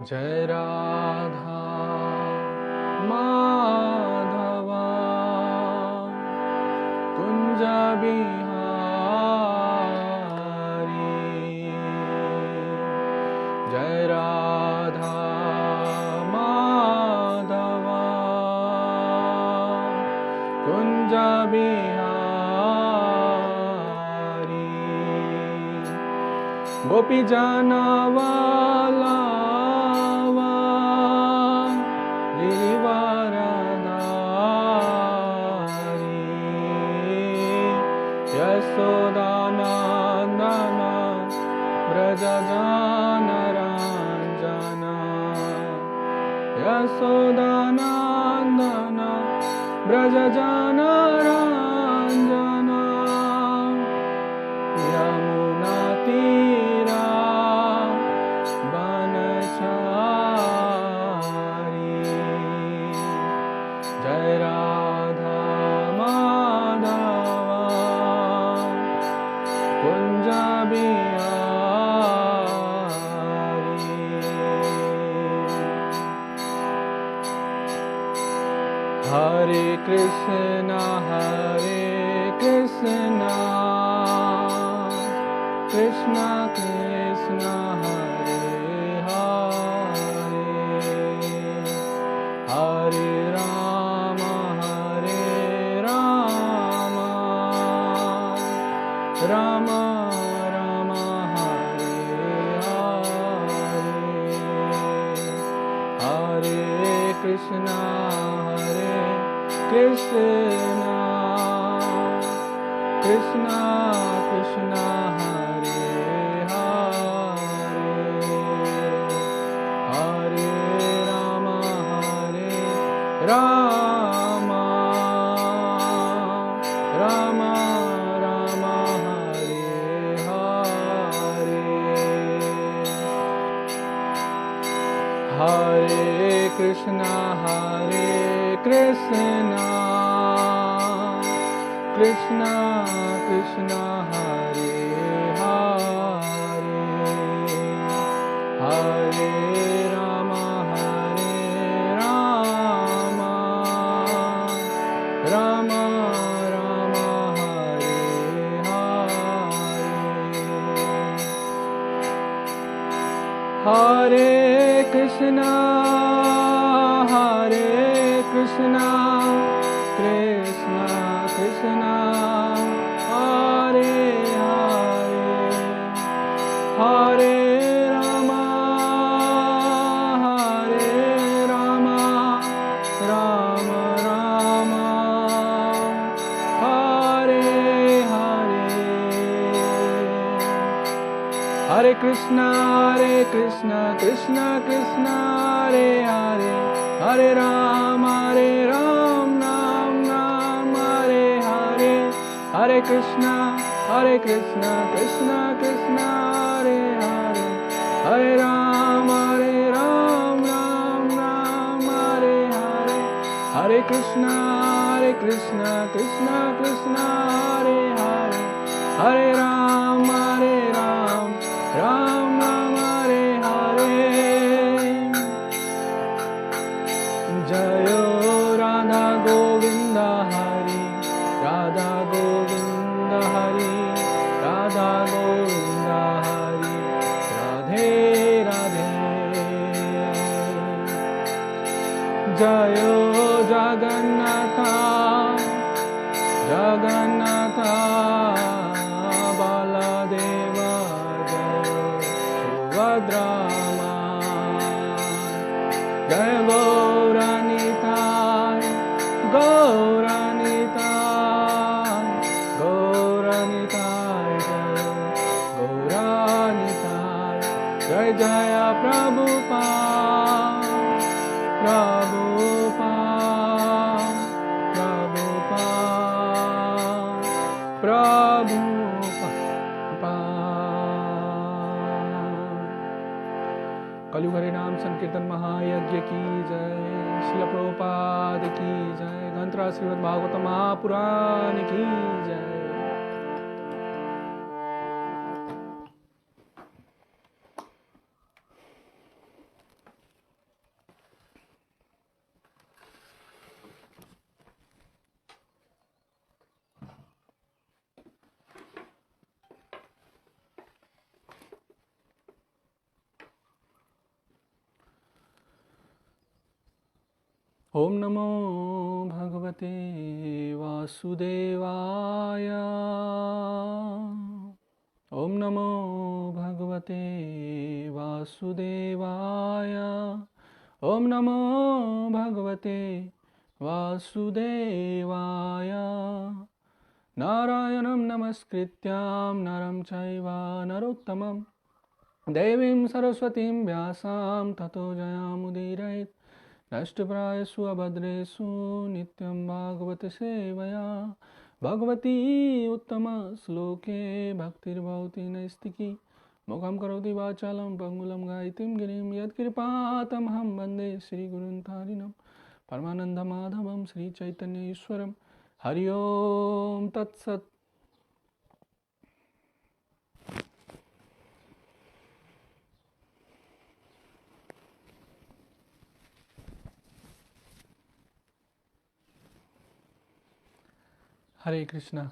जय राधा माधवा कुंज बिहारी। जय राधा माधवा कुंज बिहारी। गोपी जनवाला यशोदानंदन ब्रज जनरंजना। यशोदानंदन ब्रज जनरंजना। यमुना तीरा बनचारी। जय राधा माधवा कुंज बिहारी। हरे कृष्णा कृष्णा कृष्णा हरे हरे। हरे राम राम राम हरे हरे। हरे कृष्णा कृष्णा कृष्णा हरे हरे। हरे राम राम राम राम हरे हरे। हरे कृष्णा कृष्णा कृष्णा हरे हरे। हरे राम राम राम हरे हरे। हरे कृष्णा कृष्णा कृष्णा हरे हरे। हरे राम राम राम हरे हरे। हरे कृष्णा कृष्णा कृष्णा हरे हरे। हरे राम राम राम हरे हरे। हरे कृष्णा कृष्णा कृष्णा हरे हरे। हरे राम राम राम हरे हरे। हरे कृष्णा कृष्णा हरे हरे। हरे राम राम हरे हरे। जय राधा गोविंद हरि राधा गोविंद हरि राधा गोविंद हरि राधे राधे। जय जगन्नाथ जगन्नाथ बलदेव जय सुभद्रा। जय गौरानिताय गौरानिताय जय गौरानिताय। जय जय प्रभुपाद कलयुग हरे नाम संकीर्तन महायज्ञ की जय। श्रील प्रभुपाद की जय। ग्रंथराज श्रीमद् भागवत महापुराण की जय। ओम नमो भगवते वासुदेवाय। ओम नमो भगवते वासुदेवाय। ओम नमो भगवते वासुदेवाय। नारायणं नमस्कृत्यां नरं चैव नरोत्तमं देवीं सरस्वतीं व्यासां ततो जयामुदीरयेत्। नष्टप्रायेषु अभद्रेषु नित्यं भागवत सेवया भगवती उत्तमश्लोके भक्तिर्भवति नैष्टिकी। मुखं करोति वाचालं पङ्गुलं गायितीं गिरिं यत्कृपातमहं वन्दे श्रीगुरुं तारिणं परमानन्दमाधवं श्रीचैतन्यईश्वरं। हरि ओम तत्सत्। हरे कृष्ण।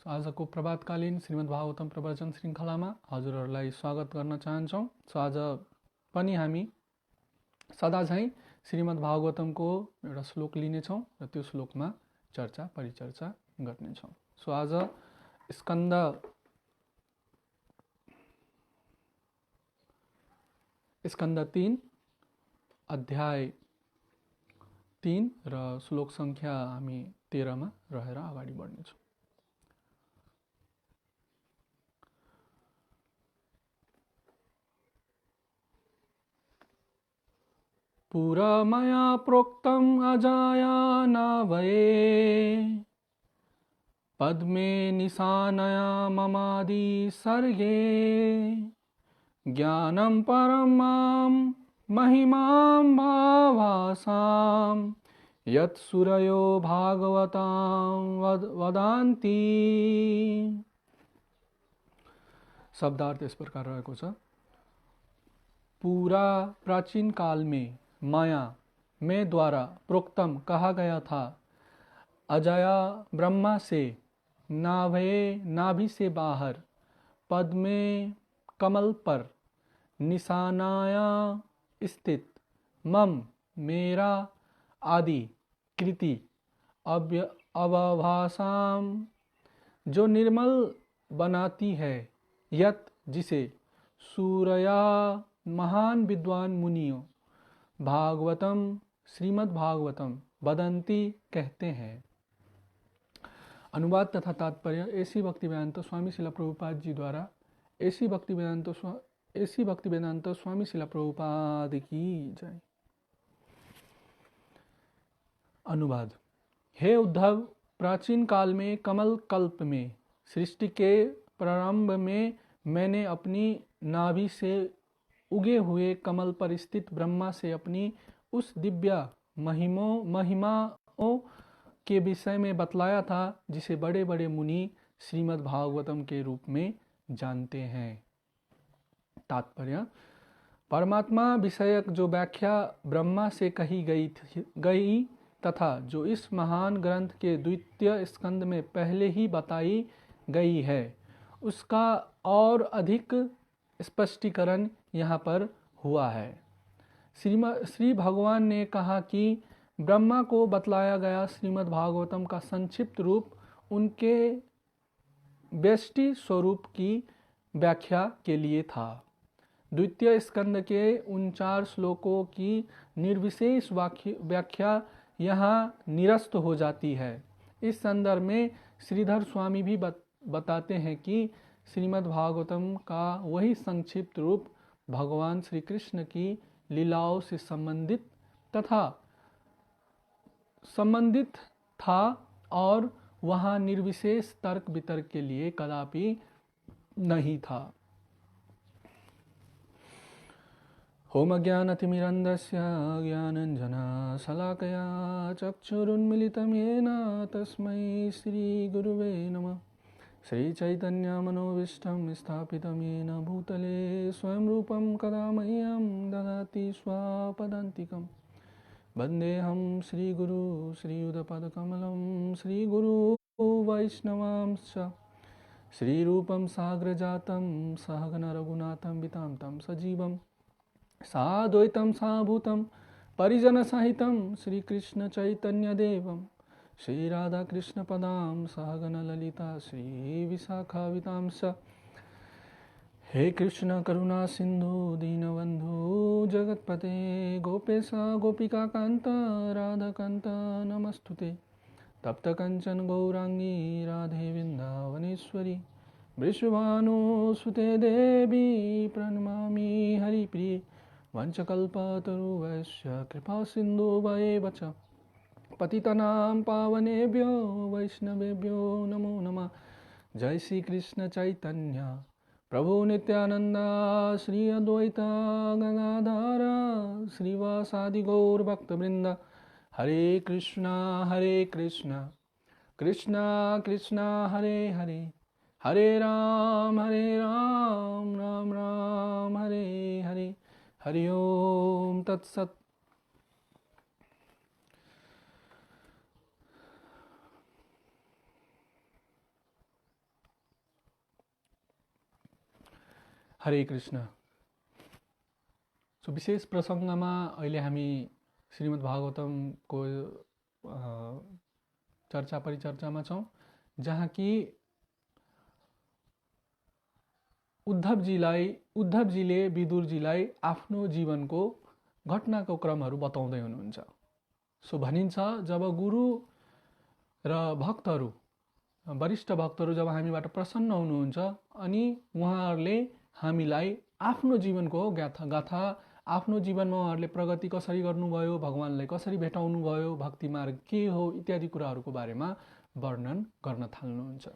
आजको प्रभातकालीन श्रीमद् भागवतम प्रवचन श्रृङ्खलामा हजुरहरूलाई स्वागत गर्न चाहन्छौँ। आज पनि हामी सदा झैँ श्रीमद् भागवतमको एउटा श्लोक लिनेछौँ र त्यो श्लोकमा चर्चा परिचर्चा गर्नेछौँ। आज स्कन्द 3 अध्याय 3 र श्लोक संख्या हामी 13 मा रहेर अगाडि बढ्नेछौँ। पुरा मया प्रोक्तम् अजाया नाभये पद्मे निशानया ममादि सर्गे ज्ञानं परं मां महिमां भावासां यत् सूरयो भागवतां वदान्ति। शब्दार्थ इस प्रकार रहेको छ। पूरा प्राचीन काल में माया में द्वारा प्रोक्तम कहा गया था, अजया ब्रह्मा से नाभि से बाहर पद में कमल पर निशानाया स्थित मम मेरा आदि कृति अवभासाम जो निर्मल बनाती है, यत जिसे सूरया महान विद्वान मुनियों भागवतम श्रीमद् भागवतम वदंती कहते हैं। अनुवाद तथा तात्पर्य ऐसी भक्तिवेदांत स्वामी शिला प्रभुपाद जी द्वारा ऐसी भक्तिवेदांत स्वामी शिला प्रभुपाद की जय। अनुवाद। हे उद्धव, प्राचीन काल में कमल कल्प में सृष्टि के प्रारंभ में मैंने अपनी नाभि से उगे हुए कमल पर स्थित ब्रह्मा से अपनी उस दिव्य महिमाओं के विषय में बतलाया था जिसे बड़े बड़े मुनि श्रीमद् भागवतम के रूप में जानते हैं। तात्पर्य। परमात्मा विषयक जो व्याख्या ब्रह्मा से कही गई तथा जो इस महान ग्रंथ के द्वितीय स्कंद में पहले ही बताई गई है, उसका और अधिक स्पष्टीकरण यहाँ पर हुआ है। श्री भगवान ने कहा कि ब्रह्मा को बतलाया गया श्रीमद् भागवतम का संक्षिप्त रूप उनके व्यष्टि स्वरूप की व्याख्या के लिए था। द्वितीय स्कंद के 49 श्लोकों की निर्विशेष व्याख्या यहाँ निरस्त हो जाती है। इस संदर्भ में श्रीधर स्वामी भी बताते हैं कि श्रीमद् भागवतम का वही संक्षिप्त रूप भगवान श्री कृष्ण की लीलाओं से संबंधित था और वहाँ निर्विशेष तर्क वितर्क के लिए कदापि नहीं था। होम ज्ञानतिमिरन्धस्य ज्ञानञ्जनशलाकया चक्षुरुन्मिलितं येन तस्मै श्रीगुरुवे नमः। श्रीचैतन्यमनोभीष्टं स्थापितं येन भूतले स्वयं रूपं कदा मह्यं ददाति स्वापदान्तिकं। वन्देऽहं श्रीगुरु श्रीयुतपदकमलं श्रीगुरु वैष्णवांश्च श्रीरूपं साग्रजातं सहगण रघुनाथं वितां तं सजीवं साद्वैतं साभूतं परिजनसहितं श्रीकृष्णचैतन्यदेवं श्रीराधाकृष्णपदां सहगणललिता श्रीविशाखावितांश। हे कृष्ण करुणा सिंधु दीनबंधु जगतपते गोपेश गोपिकाकांत राधाकांत नमस्तुते। तप्त कंचन गौरांगी राधे वृंदावनेश्वरी वृषभानुसुते देवी प्रणमामि हरिप्रिये। वंशकल्पतरुभ्यश्च कृपा सिन्धुभ्येव च पतितनां पावनेभ्यो वैष्णवेभ्यो नमो नमः। जय श्री कृष्ण चैतन्य प्रभु नित्यानंद श्री अद्वैत गंगाधर श्रीवासादि गौर भक्तवृंद। हरे कृष्णा कृष्णा कृष्णा हरे हरे हरे राम राम राम हरे हरे। हरि ओम तत्सत। हरे कृष्ण। सो विशेष प्रसंगमा अहिले हामी श्रीमद् भागवतमको चर्चा परिचर्चामा छौं, जहाँ कि उद्धवजीले विदुरजीलाई आफ्नो जीवनको घटनाको क्रमहरू बताउँदै हुनुहुन्छ। सो भनिन्छ जब गुरु र भक्तहरू वरिष्ठ भक्तहरू जब हामीबाट प्रसन्न हुनुहुन्छ अनि उहाँहरूले हामीलाई आफ्नो जीवनको गाथा आफ्नो जीवनमा उहाँहरूले प्रगति कसरी गर्नुभयो, भगवानलाई कसरी भेटाउनु भयो, भक्ति मार्ग के हो इत्यादि कुराहरूको बारेमा वर्णन गर्न थाल्नुहुन्छ।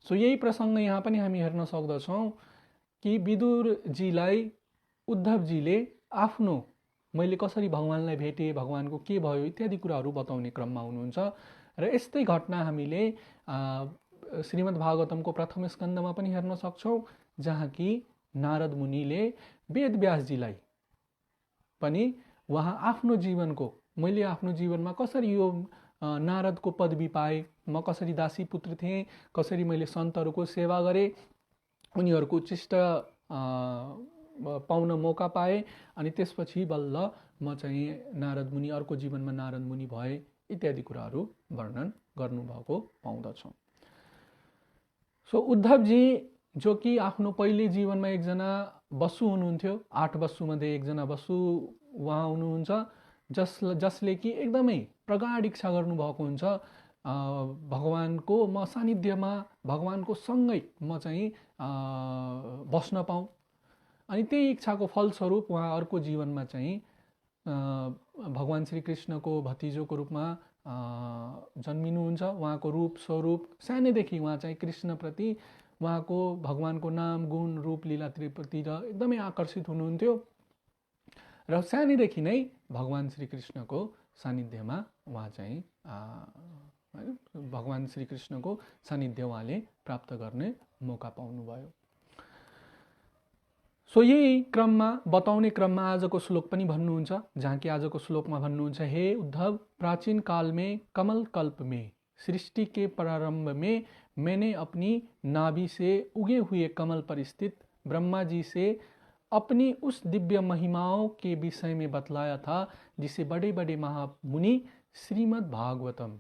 सो यही प्रसङ्ग यहाँ पनि हामी हेर्न सक्दछौँ कि विदुरजीलाई उद्धवजीले आफ्नो मैले कसरी भगवानलाई भेटेँ, भगवानको के भयो इत्यादि कुराहरू बताउने क्रममा हुनुहुन्छ। र यस्तै घटना हामीले श्रीमद् भागवतमको प्रथम स्कन्धमा पनि हेर्न सक्छौँ, जहाँ कि नारद मुनिले वेदव्यासजीलाई पनि उहाँ आफ्नो जीवनको मैले आफ्नो जीवनमा कसरी यो नारदको पदवी पाएँ, म कसरी दासी पुत्र थिएँ, कसरी मैले सन्तहरूको सेवा गरेँ, उनीहरूको उच्चिष्ट पाउन मौका पाएँ अनि त्यसपछि बल्ल म चाहिँ नारद मुनि अर्को जीवनमा नारद मुनि भए इत्यादि कुराहरू वर्णन गर्नुभएको पाउँदछौँ। सो उद्धवजी जो कि आफ्नो पहिले जीवनमा एकजना बसु हुनुहुन्थ्यो, 8 बसुमध्ये एकजना बसु उहाँ हुनुहुन्छ, जसले कि एकदमै प्रगाढ इच्छा गर्नुभएको हुन्छ भगवानको म सानिध्यमा भगवानको सँगै म चाहिँ बस्न पाऊँ। अनि त्यही इच्छाको फलस्वरूप उहाँ अर्को जीवनमा चाहिँ भगवान श्रीकृष्णको भतिजोको रूपमा जन्मिनुहुन्छ। उहाँको रूप स्वरूप सानैदेखि उहाँ चाहिँ कृष्णप्रति उहाँको भगवानको नाम गुण रूप लीलाप्रति एकदमै आकर्षित हुनुहुन्थ्यो र सानैदेखि नै भगवान श्रीकृष्णको सानिध्यमा उहाँ चाहिँ भगवान श्रीकृष्णको सानिध्य उहाँले प्राप्त गर्ने मौका पाउनुभयो। सो यही क्रममा बताउने क्रममा आजको श्लोक पनि भन्नुहुन्छ, जहाँ कि आजको श्लोकमा भन्नुहुन्छ, हे उद्धव, प्राचीन काल में कमल कल्प में सृष्टि के प्रारंभ में मैंने अपनी नाभि से उगे हुए कमल पर स्थित ब्रह्मा जी से अपनी उस दिव्य महिमाओं के विषय में बतलाया था जिसे बड़े बड़े महामुनि श्रीमद् भागवतम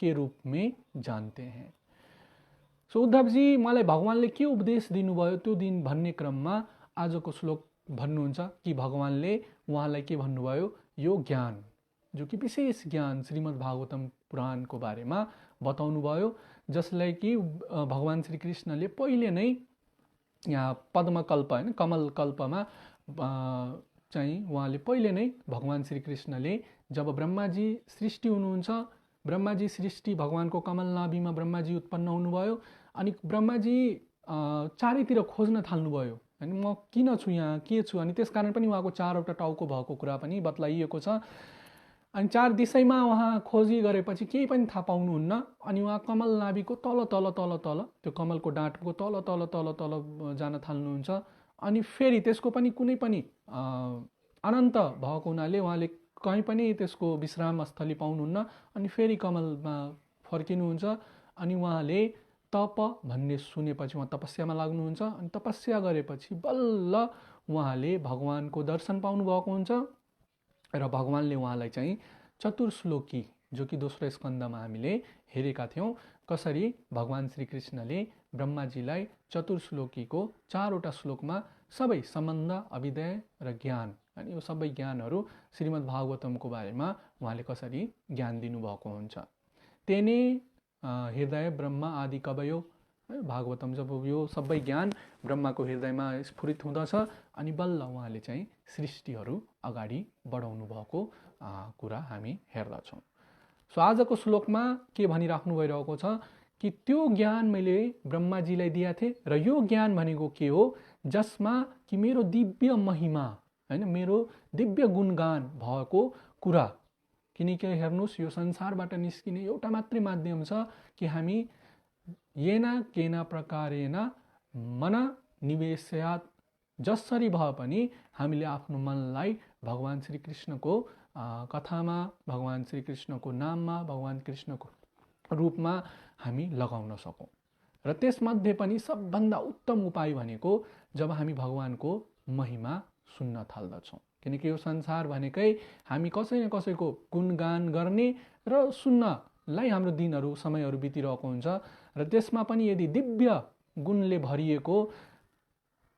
के रूप में जानते हैं। सो उद्धवजी मलाई भगवानले के उपदेश दिनुभयो त्यो दिन भन्ने क्रममा आजको श्लोक भन्नुहुन्छ कि भगवानले उहाँलाई के भन्नुभयो, यो ज्ञान जो कि विशेष ज्ञान श्रीमद् भागवतम पुराणको बारेमा बताउनु भयो, जसलाई कि भगवान श्रीकृष्णले पहिले नै यहाँ पद्मकल्प हैन कमल कल्पमा चाहिँ उहाँले पहिले नै भगवान श्रीकृष्णले जब ब्रह्माजी सृष्टि हुनुहुन्छ, ब्रह्माजी सृष्टि भगवानको कमल नाभिमा ब्रह्माजी उत्पन्न हुनुभयो अनि ब्रह्माजी चारैतिर खोज्न थाल्नुभयो हैन म किन छु यहाँ, के छु, अनि त्यसकारण पनि उहाँको 4वटा टाउको भएको कुरा पनि बतलाइएको छ। अनि 4 दिशैमा उहाँ खोजी गरेपछि केही पनि थाहा पाउनुहुन्न अनि उहाँ कमल नाभिको तल तल तल तल त्यो कमलको डाँठको तल तल तल तल जान थाल्नुहुन्छ अनि फेरि त्यसको पनि कुनै पनि अनन्त भएको हुनाले उहाँले कहीँ पनि त्यसको विश्राम स्थली पाउनुहुन्न अनि फेरि कमलमा फर्किनुहुन्छ अनि उहाँले तप भन्ने सुनेपछि उहाँ तपस्यामा लाग्नुहुन्छ अनि तपस्या गरेपछि बल्ल उहाँले भगवानको दर्शन पाउनु भएको हुन्छ र भगवानले उहाँलाई चाहिँ चतुर्श्लोकी, जो कि दोस्रो स्कन्दमा हामीले हेरेका थियौँ, कसरी भगवान श्रीकृष्णले ब्रह्माजीलाई चतुर्श्लोकीको 4वटा श्लोकमा सबै सम्बन्ध, अभिदय र ज्ञान, अनि यो सबै ज्ञानहरू श्रीमद् भागवतमको बारेमा उहाँले कसरी ज्ञान दिनुभएको हुन्छ। तेने हृदय ब्रह्मा आदि कवयो, भागवतम जब यो सबै ज्ञान ब्रह्माको हृदयमा स्फुरित हुँदछ अनि बल्ल उहाँले चाहिँ सृष्टिहरू अगाडि बढाउनु भएको कुरा हामी हेर्दछौँ। सो आजको श्लोकमा के भनिराख्नु भइरहेको छ कि त्यो ज्ञान मैले ब्रह्माजीलाई दिएको थिएँ र यो ज्ञान भनेको के हो, जसमा कि मेरो दिव्य महिमा, हैन, मेरो दिव्य गुणगान भएको कुरा। किनकि हेर्नुहोस्, यो संसारबाट निस्किने एउटा मात्रै माध्यम छ कि हामी येना केना प्रकारेण मन निवेशयात्, जसरी भए पनि हामीले आफ्नो मनलाई भगवान श्रीकृष्णको कथामा, भगवान श्रीकृष्णको नाममा, भगवान कृष्णको रूपमा हामी लगाउन सकौँ। र त्यसमध्ये पनि सबभन्दा उत्तम उपाय भनेको जब हामी भगवानको महिमा सुन्न थाल्दछौँ। किनकि यो संसार भनेकै हामी कसै न कसैको गुणगान गर्ने र सुन्नलाई हाम्रो दिनहरू, समयहरू बितिरहेको हुन्छ। र त्यसमा पनि यदि दिव्य गुणले भरिएको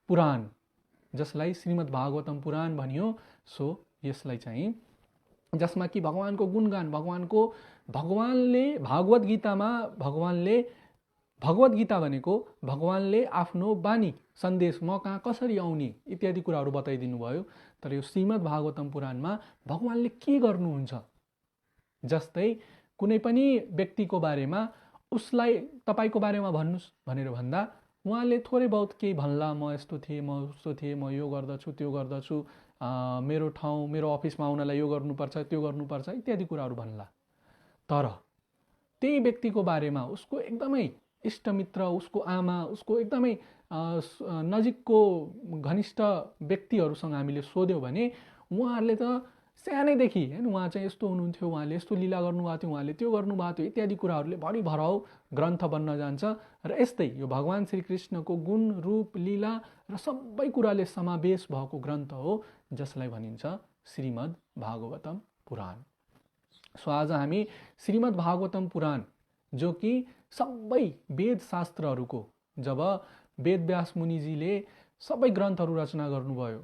पुराण, जसलाई श्रीमद् भागवतम पुराण भनियो, सो यसलाई चाहिँ जसमा कि भगवानको गुणगान, भगवानले भागवत गीतामा भगवत गीता भनेको भगवानले आफ्नो बानी, सन्देश म कहाँ कसरी आउने इत्यादि कुराहरू बताइदिनु भयो। तर यो श्रीमद् भागवतम पुराणमा भगवानले के गर्नुहुन्छ, जस्तै कुनै पनि व्यक्तिको बारेमा उसलाई तपाईको बारेमा भन्नुस् भनेर भन्दा उहाँले थोरै बहुत केही भन्ला, म यस्तो थिएँ, म उस्तो थिएँ, म यो गर्दछु, त्यो गर्दछु, मेरो ठाउँ, मेरो अफिसमा आउनलाई यो गर्नुपर्छ, त्यो गर्नुपर्छ इत्यादि कुराहरू भन्ला। तर त्यही व्यक्तिको बारेमा उसको एकदमै इष्टमित्र, उसको आमा, उसको एकदमै नजिकको घनिष्ठ व्यक्तिहरूसँग हामीले सोध्यौँ भने उहाँहरूले त सानैदेखि, हैन, उहाँ चाहिँ यस्तो हुनुहुन्थ्यो, उहाँले यस्तो लीला गर्नुभएको थियो, उहाँले त्यो गर्नुभएको थियो इत्यादि कुराहरूले भरि भराउ ग्रन्थ बन्न जान्छ। र यस्तै यो भगवान श्रीकृष्णको गुण, रूप, लीला र सबै कुराले समावेश भएको ग्रन्थ हो, जसलाई भनिन्छ श्रीमद् भागवतम पुराण। सो आज हामी श्रीमद् भागवतम पुराण, जो कि सबै वेद शास्त्रहरूको, जब वेदव्यास मुनिजीले सबै ग्रन्थहरू रचना गर्नुभयो,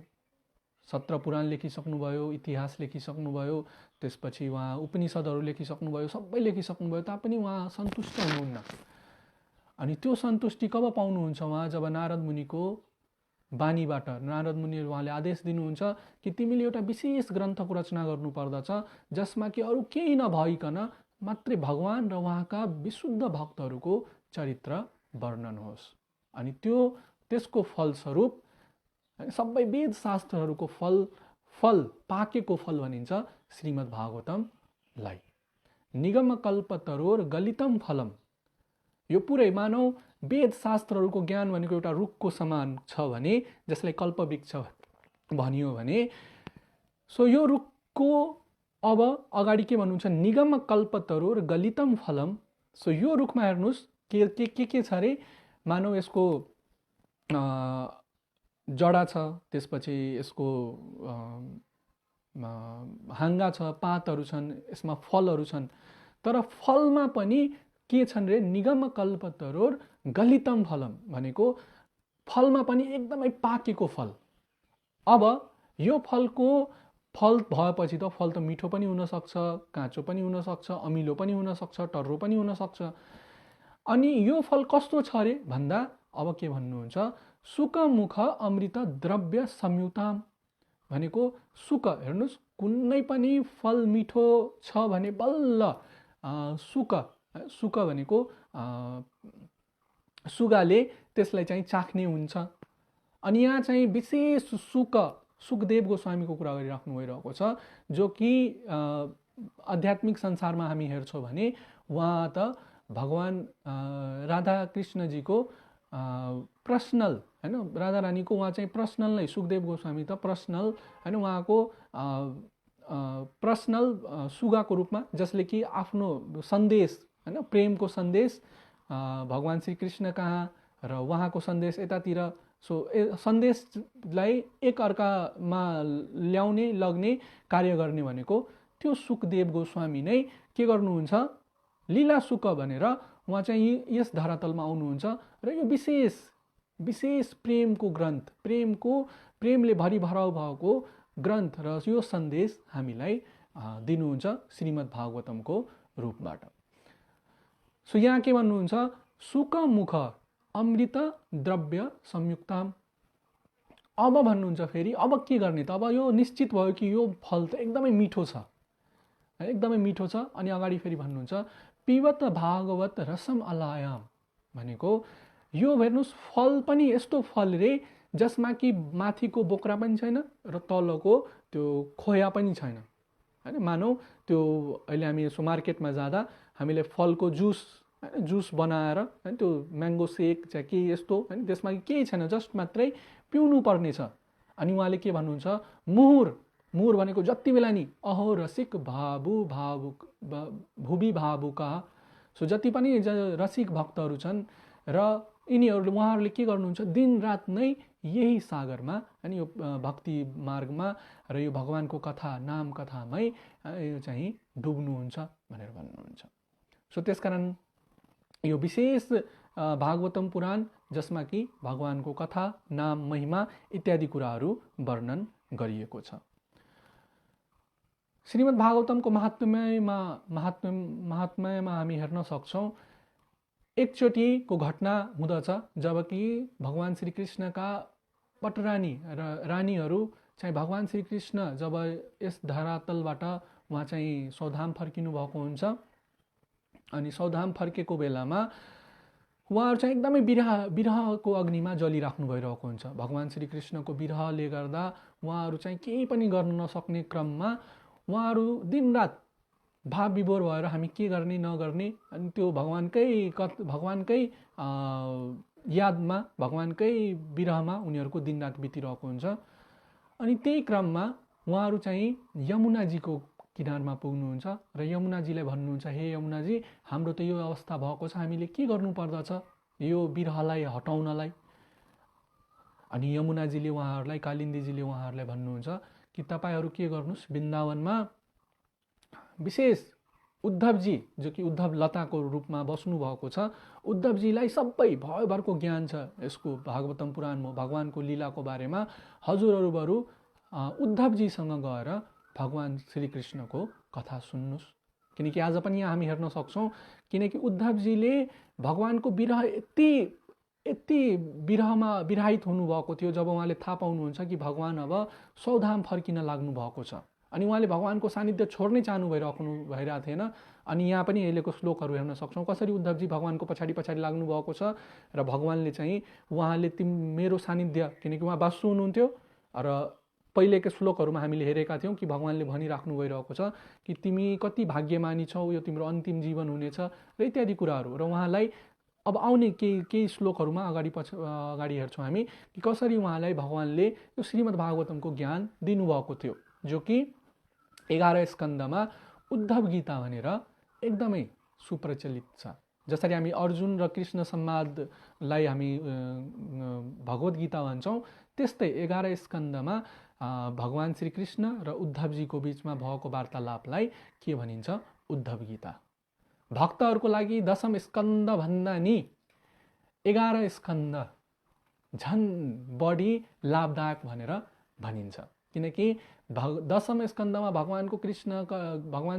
17 पुराण लेखिसक्नुभयो, इतिहास लेखिसक्नुभयो, त्यसपछि उहाँ उपनिषदहरू लेखिसक्नुभयो, सबै लेखिसक्नुभयो, तापनि उहाँ सन्तुष्ट हुनुहुन्न। अनि त्यो सन्तुष्टि कब पाउनुहुन्छ उहाँ, जब नारद मुनिको बानीबाट नारद मुनिले उहाँले आदेश दिनुहुन्छ कि तिमीले एउटा विशेष ग्रन्थको रचना गर्नुपर्दछ, जसमा कि अरू केही नभइकन मात्रै भगवान र उहाँका विशुद्ध भक्तहरूको चरित्र वर्णन होस्। अनि त्यसको फलस्वरूप सबै वेद शास्त्रहरूको फल पाकेको फल भनिन्छ श्रीमद् भागवतमलाई। निगम कल्पतरोर गलितम फलम, यो पुरै मानौ वेद शास्त्रहरूको ज्ञान भनेको एउटा रुखको समान छ भने, जसलाई कल्पवृक्ष भनियो भने, सो यो रुखको अब अगाडि के भन्नुहुन्छ, निगम कल्पतरोर गलितम फलम। सो यो रुखमा हेर्नुहोस् के छ अरे, मानौ यसको जडा छ, त्यसपछि यसको हाँगा छ, पातहरू छन्, यसमा फलहरू छन्। तर फलमा पनि के छन् रे, निगम कल्पतरोर गलितम फलम भनेको फलमा पनि एकदमै पाकेको फल। अब यो फलको फल भएपछि त फल त मिठो पनि हुनसक्छ, काँचो पनि हुनसक्छ, अमिलो पनि हुनसक्छ, टर्रो पनि हुनसक्छ। अनि यो फल कस्तो छ अरे भन्दा अब के भन्नुहुन्छ, सुक मुख अमृत द्रव्य संयुताम भनेको सुक, हेर्नुहोस् कुनै पनि फल मिठो छ भने बल्ल सुक भनेको सुगाले त्यसलाई चाहिँ चाख्ने हुन्छ। अनि यहाँ चाहिँ विशेष सुखदेव गोस्वामीको कुरा गरिराख्नु भइरहेको छ, जो कि आध्यात्मिक संसारमा हामी हेर्छौँ भने उहाँ त भगवान राधा कृष्णजीको पर्सनल, हैन, राधा रानीको उहाँ चाहिँ पर्सनल नै, सुखदेव गोस्वामी त पर्सनल, हैन, उहाँको पर्सनल सुगाको रूपमा, जसले कि आफ्नो सन्देश, हैन, प्रेमको सन्देश भगवान श्री कृष्ण कहाँ र उहाँको सन्देश यतातिर सो सन्देशलाई एक अर्कामा ल्याउने लग्ने कार्य गर्ने भनेको त्यो सुखदेव गोस्वामी नै के गर्नुहुन्छ, लीला सुक भनेर उहाँ चाहिँ यस धरातलमा आउनुहुन्छ र यो विशेष प्रेमको ग्रन्थ, प्रेमले भरिभराउ भएको ग्रन्थ र यो सन्देश हामीलाई दिनुहुन्छ श्रीमद् भागवतमको रूपबाट। सो यहाँ के भन्नुहुन्छ, सुक मुख अमृत द्रव्य संयुक्ताम। अब भन्नुहुन्छ फेरि अब के गर्ने त, अब यो निश्चित भयो कि यो फल त एकदमै मिठो छ, एकदमै मिठो छ। अनि अगाडि फेरि भन्नुहुन्छ पिबत भागवत रसम अलायाम भनेको यो हेर्नुहोस् फल पनि यस्तो फल रे जसमा कि माथिको बोक्रा पनि छैन र तलको त्यो खोया पनि छैन हैन। मानौ त्यो अहिले हामी यसो मार्केटमा जाँदा हामीले फलको जुस बनाएर हैन त्यो म्याङ्गो सेक चाहिँ के यस्तो हैन त्यसमा केही छैन, जस्ट मात्रै पिउनु पर्ने छ। अनि उहाँले के भन्नुहुन्छ, मुहुर भनेको जति बेला नि अहो रसिक भुवि भावुका। सो जति पनि रसिक भक्तहरू छन् र उहाँहरूले के गर्नुहुन्छ, दिनरात नै यही सागरमा अनि यो भक्ति मार्गमा र यो भगवानको कथा नाम कथामै यो चाहिँ डुब्नुहुन्छ भनेर भन्नुहुन्छ। सो त्यसकारण यो विशेष भागवतम पुराण जसमा कि भगवानको कथा नाम महिमा इत्यादि कुराहरू वर्णन गरिएको छ। श्रीमद् भागवतमको महात्म्यमा हामी हेर्न सक्छौँ, एकचोटिको घटना हुँदछ जबकि भगवान श्री कृष्णका पटरानी र रानीहरू चाहिँ भगवान श्री कृष्ण जब यस धरातलबाट उहाँ चाहिँ सौधाम फर्किनु भएको हुन्छ। अनि सौधाम फर्केको बेलामा उहाँहरू चाहिँ एकदमै विरहको अग्निमा जलिराख्नु भइरहेको हुन्छ। भगवान श्री कृष्णको विरहले गर्दा उहाँहरू चाहिँ केही पनि गर्न नसक्ने क्रममा उहाँहरू दिनरात भाव विभोर भएर हामी के गर्ने नगर्ने, अनि त्यो भगवानकै यादमा भगवानकै विरहमा उनीहरूको दिनरात बितिरहेको हुन्छ। अनि त्यही क्रममा उहाँहरू चाहिँ यमुनाजीको किनारमा पुग्नुहुन्छ र यमुनाजीलाई भन्नुहुन्छ, हे यमुनाजी हाम्रो त यो अवस्था भएको छ, हामीले के गर्नुपर्दछ यो विरहलाई हटाउनलाई। अनि यमुनाजीले उहाँहरूलाई, कालिन्दीजीले उहाँहरूलाई भन्नुहुन्छ कि तपाईँहरू के गर्नुहोस्, वृन्दावनमा विशेष उद्धवजी जो कि उद्धव लताको रूपमा बस्नु भएको छ, उद्धवजीलाई सबै भयभरको ज्ञान छ यसको भागवतम पुराणमा भगवानको लीलाको बारेमा। हजुरहरू बरु उद्धवजीसँग गएर भगवान श्रीकृष्णको कथा सुन्नुहोस्। किनकि आज पनि यहाँ हामी हेर्न सक्छौँ, किनकि उद्धवजीले भगवानको विरह यति विरहमा विरहित हुनुभएको थियो जब उहाँले थाहा पाउनुहुन्छ कि भगवान अब सौधाम फर्किन लाग्नु भएको छ। अनि उहाँले भगवानको सानिध्य छोड्नै चाहनु भइरहेको थिएन। अनि यहाँ पनि अहिलेको श्लोकहरू हेर्न सक्छौँ कसरी उद्धवजी भगवानको पछाडि लाग्नु भएको छ र भगवानले चाहिँ उहाँले मेरो सानिध्य, किनकि उहाँ बासु हुनुहुन्थ्यो र पहिलेको श्लोकहरूमा हामीले हेरेका थियौँ कि भगवानले भनिराख्नु भइरहेको छ कि तिमी कति भाग्यमानी छौ, यो तिम्रो अन्तिम जीवन हुनेछ र इत्यादि कुराहरू। र उहाँलाई अब आउने केही श्लोकहरूमा अगाडि हेर्छौँ हामी कि कसरी उहाँलाई भगवानले यो श्रीमद् भागवतमको ज्ञान दिनुभएको थियो, जो कि 11 स्कन्दमा उद्धव गीता भनेर एकदमै सुप्रचलित छ। जसरी हामी अर्जुन र कृष्ण संवादलाई हामी भगवत गीता भन्छौँ, त्यस्तै 11 स्कन्दमा भगवान श्री कृष्ण र उद्धवजीको बीचमा भएको वार्तालापलाई के भनिन्छ, उद्धव गीता। भक्तहरूको लागि 10औं स्कन्द भन्दा नि 11 स्कन्द झन् बढी लाभदायक भनेर भनिन्छ। किनकि 10औं स्कन्दमा भगवान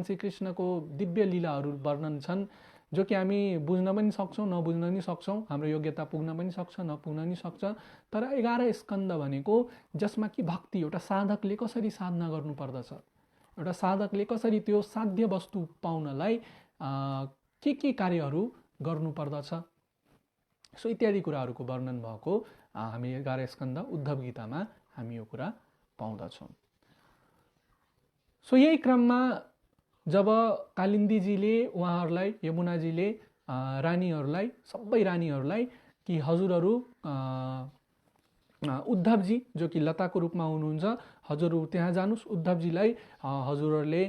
श्री कृष्णको दिव्य लीलाहरू वर्णन छन्, जो कि हामी बुझ्न पनि सक्छौँ नबुझ्न पनि सक्छौँ, हाम्रो योग्यता पुग्न पनि सक्छ नपुग्न पनि सक्छ। तर 11 स्कन्द भनेको जसमा कि भक्ति, एउटा साधकले कसरी साधना गर्नुपर्दछ, एउटा साधकले कसरी त्यो साध्य वस्तु पाउनलाई के कार्यहरू गर्नुपर्दछ, सो इत्यादि कुराहरूको वर्णन भएको हामी 11 स्कन्द उद्धव गीतामा हामी यो कुरा पाउँदछौँ। सो यही क्रममा जब कालिन्दीजीले उहाँहरूलाई, यमुनाजीले रानीहरूलाई, सबै रानीहरूलाई कि हजुरहरू उद्धवजी जो कि लताको रूपमा हुनुहुन्छ, हजुरहरू त्यहाँ जानुस्, उद्धवजीलाई हजुरहरूले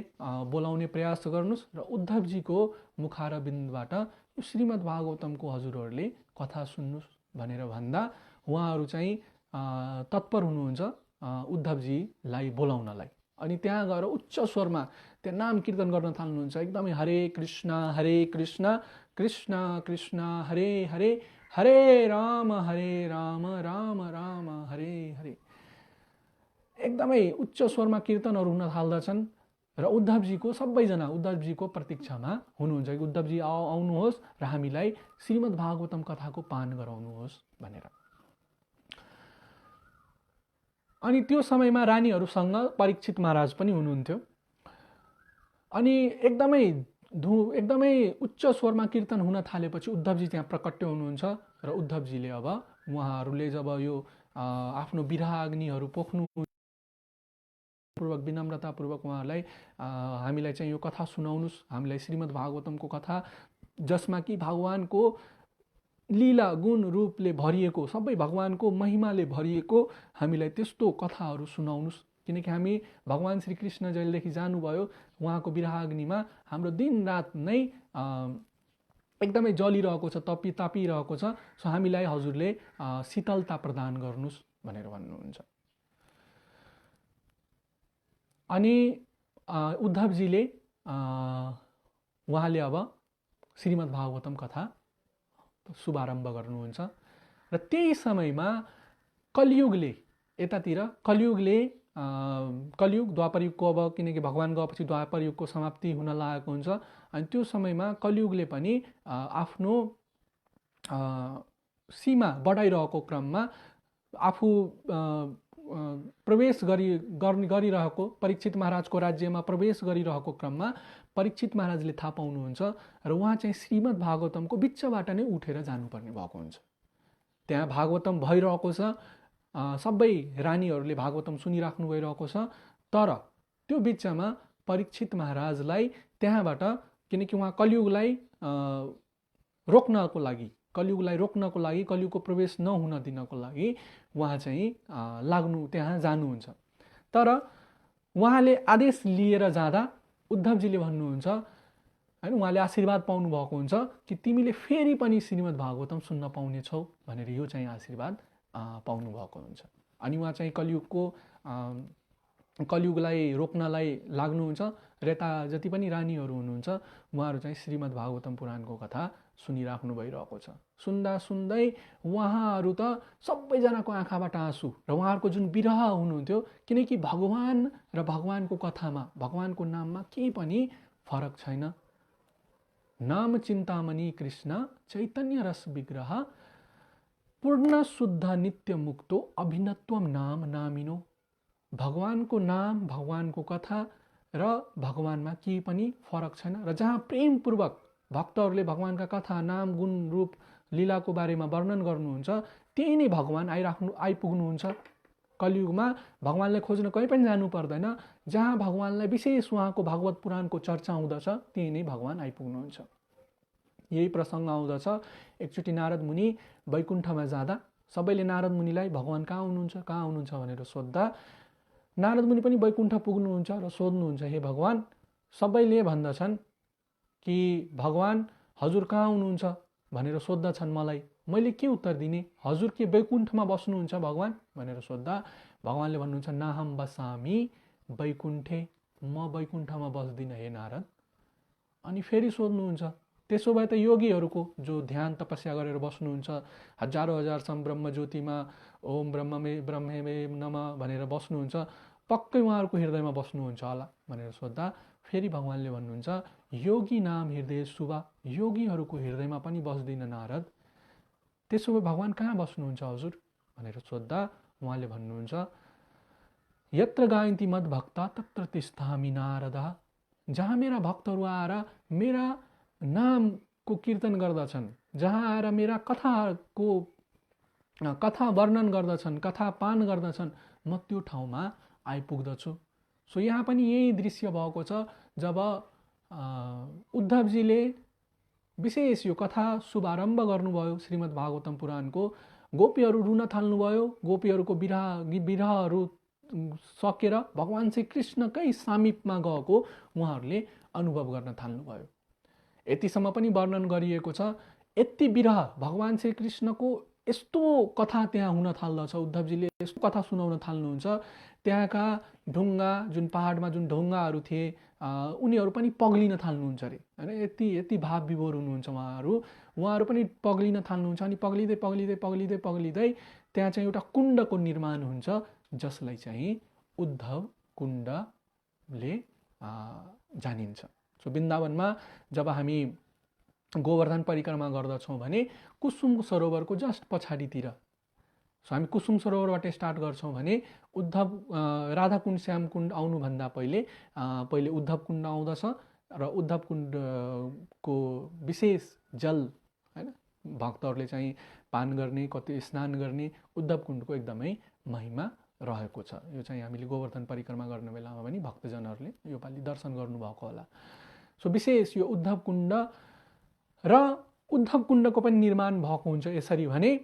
बोलाउने प्रयास गर्नुस् र उद्धवजीको मुखारविन्दबाट यो श्रीमद् भागवतमको हजुरहरूले कथा सुन्नुस् भनेर भन्दा उहाँहरू चाहिँ तत्पर हुनुहुन्छ उद्धवजीलाई बोलाउनलाई। अनि त्यहाँ गएर उच्च स्वरमा त्यहाँ नाम कीर्तन गर्न थाल्नुहुन्छ, एकदमै हरे कृष्ण कृष्ण कृष्ण हरे हरे, हरे राम राम राम हरे हरे, एकदमै उच्च स्वरमा कीर्तनहरू हुन थाल्दछन्। र उद्धवजीको सबैजना उद्धवजीको प्रतीक्षामा हुनुहुन्छ कि उद्धवजी आउनुहोस् र हामीलाई श्रीमद् भागवतम कथाको पान गराउनुहोस् भनेर। अनि त्यो समयमा रानीहरूसँग परीक्षित महाराज पनि हुनुहुन्थ्यो। अनि एकदमै उच्च स्वरमा कीर्तन हुन थालेपछि उद्धवजी त्यहाँ प्रकट्य हुनुहुन्छ र उद्धवजीले अब उहाँहरूले जब यो आफ्नो विरह अग्निहरू पोख्नु पूर्वक विनम्रतापूर्वक उहाँहरूलाई हामीलाई चाहिँ यो कथा सुनाउनुहोस्, हामीलाई श्रीमद् भागवतमको कथा जसमा कि भगवानको लीला गुण रूपले भरिएको, सबै भगवानको महिमाले भरिएको हामीलाई त्यस्तो कथाहरू सुनाउनुहोस्। किनकि हामी भगवान श्री कृष्ण जहिलेदेखि जानुभयो उहाँको विरह अग्निमा हाम्रो दिनरात नै एकदमै जलिरहेको छ, तापिरहेको छ। सो हामीलाई हजुरले शीतलता प्रदान गर्नुहोस् भनेर भन्नुहुन्छ। अनि उद्धवजीले उहाँले अब श्रीमद् भागवतम कथा शुभारम्भ गर्नुहुन्छ। र त्यही समयमा कलियुगले कलियुग द्वापर युगको अब किनकि भगवान गएपछि द्वापर युगको समाप्ति हुन लागेको हुन्छ। अनि त्यो समयमा कलियुगले पनि आफ्नो सीमा बढाइरहेको क्रममा आफू प्रवेश गरिरहेको परीक्षित महाराजको राज्यमा प्रवेश गरिरहेको क्रममा परीक्षित महाराजले थाहा पाउनुहुन्छ र उहाँ चाहिँ श्रीमद् भागवतमको बिचबाट नै उठेर जानुपर्ने भएको हुन्छ। त्यहाँ भागवतम भइरहेको छ, सबै रानीहरूले भागवतम सुनिराख्नु भइरहेको छ। तर त्यो बिचमा परीक्षित महाराजलाई त्यहाँबाट, किनकि उहाँ कलियुगलाई रोक्नको लागि कलियुगको प्रवेश नहुन दिनको लागि उहाँ चाहिँ त्यहाँ जानुहुन्छ। तर उहाँले आदेश लिएर जाँदा उद्धवजीले भन्नुहुन्छ हैन, उहाँले आशीर्वाद पाउनु भएको हुन्छ कि तिमीले फेरि पनि श्रीमद् भागवतम सुन्न पाउने छौ भनेर यो चाहिँ आशीर्वाद पाउनु भएको हुन्छ। अनि उहाँ चाहिँ कलियुगलाई रोक्नलाई लाग्नुहुन्छ र यता जति पनि रानीहरू हुनुहुन्छ उहाँहरू चाहिँ श्रीमद् भागवतम पुराणको कथा सुनिराख्नु भइरहेको छ। सुन्दै उहाँहरू त सबैजनाको आँखाबाट आँसु र उहाँहरूको जुन विरह हुनुहुन्थ्यो, किनकि भगवान र भगवानको कथामा भगवानको नाममा केही पनि फरक छैन। नाम चिन्तामणि कृष्ण चैतन्य रस विग्रह पूर्ण शुद्ध नित्य मुक्तो अभिन्नत्वम नाम नामिनो। भगवानको नाम भगवानको कथा र भगवानमा केही पनि फरक छैन। र जहाँ प्रेमपूर्वक भक्तहरूले भगवानका कथा नाम गुण रूप लीलाको बारेमा वर्णन गर्नुहुन्छ त्यही नै भगवान आइपुग्नुहुन्छ। कलियुगमा भगवानलाई खोज्न कहीँ पनि जानु पर्दैन। जहाँ भगवानलाई विशेष उहाँको भागवत पुराणको चर्चा हुँदछ त्यही नै भगवान आइपुग्नुहुन्छ। यही प्रसङ्ग आउँदछ एकचोटि नारद मुनि वैकुण्ठमा जाँदा सबैले नारद मुनिलाई भगवान कहाँ हुनुहुन्छ भनेर सोद्धा नारद मुनि पनि वैकुण्ठ पुग्नुहुन्छ र सोध्नुहुन्छ, हे भगवान, सबैले भन्दछन् कि भगवान हजुर कहाँ हुनुहुन्छ भनेर सोद्धछन् मलाई, मैले के उत्तर दिने? हजुर के वैकुण्ठमा बस्नुहुन्छ भगवान भनेर सोद्धा भगवानले भन्नुहुन्छ, नाहम बसामी वैकुण्ठे, म वैकुण्ठमा बस्दिनँ हे नारद। अनि फेरि सोध्नुहुन्छ, त्यसो भए त योगीहरूको जो ध्यान तपस्या गरेर बस्नुहुन्छ, हजारौँ हजारसम्म ब्रह्म ज्योतिमा ओम ब्रह्मे नमः भनेर बस्नुहुन्छ, पक्कै उहाँहरूको हृदयमा बस्नुहुन्छ होला भनेर सोद्धा फेरि भगवानले भन्नुहुन्छ, योगी नाम हृदय सुवा, योगीहरूको हृदयमा पनि बस्दिन नारद। त्यसो भए भगवान कहाँ बस्नुहुन्छ हजुर भनेर सोद्धा उहाँले भन्नुहुन्छ, यत्र गायन्ति मद भक्ता तत्र तिष्ठामि नारद। जहाँ मेरा भक्तहरू आएर मेरा नामको कीर्तन गर्दछन्, जहाँ आएर मेरा कथा वर्णन गर्दछन्, कथा पान गर्दछन्, म त्यो ठाउँमा आइपुग्दछु। सो यहाँ पनि यही दृश्य भएको छ। जब उद्धवजीले विशेष यो कथा शुभारम्भ गर्नुभयो श्रीमद् भागवतम पुराणको, गोपीहरू रुन थाल्नुभयो। गोपीहरूको विरहहरू सकेर भगवान श्री कृष्णकै सामिपमा गएको उहाँहरूले अनुभव गर्न थाल्नुभयो। यतिसम्म पनि वर्णन गरिएको छ, यति विरह भगवान श्री कृष्णको यस्तो कथा त्यहाँ हुन थाल्दछ, उद्धवजीले यस्तो कथा सुनाउन थाल्नुहुन्छ। त्यहाँका ढुङ्गा, जुन पहाडमा जुन ढुङ्गाहरू थिए, उनीहरू पनि पग्लिन थाल्नुहुन्छ अरे होइन। यति यति भाव विभोर हुनुहुन्छ उहाँहरू पनि पग्लिन थाल्नुहुन्छ। अनि पग्लिँदै पग्लिँदै पग्लिँदै पग्लिँदै त्यहाँ चाहिँ एउटा कुण्डको निर्माण हुन्छ, जसलाई चाहिँ उद्धव कुण्डले जानिन्छ। सो वृन्दावनमा जब हामी गोवर्धन परिक्रमा गर्दछौँ भने कुसुम सरोवरको जस्ट पछाडितिर, सो हामी कुसुम सरोवरबाट स्टार्ट गर्छौँ भने उद्धव राधा कुण्ड, श्याम कुण्ड आउनुभन्दा पहिले उद्धव कुण्ड आउँदछ र उद्धव कुण्डको विशेष जल होइन भक्तहरूले चाहिँ पान गर्ने, कति स्नान गर्ने उद्धव कुण्डको एकदमै महिमा रहेको छ। यो चाहिँ हामीले गोवर्धन परिक्रमा गर्ने बेलामा पनि भक्तजनहरूले योपालि दर्शन गर्नुभएको होला। सो विशेष यो उद्धव कुण्ड र उद्धव कुण्डको पनि निर्माण भएको हुन्छ यसरी भने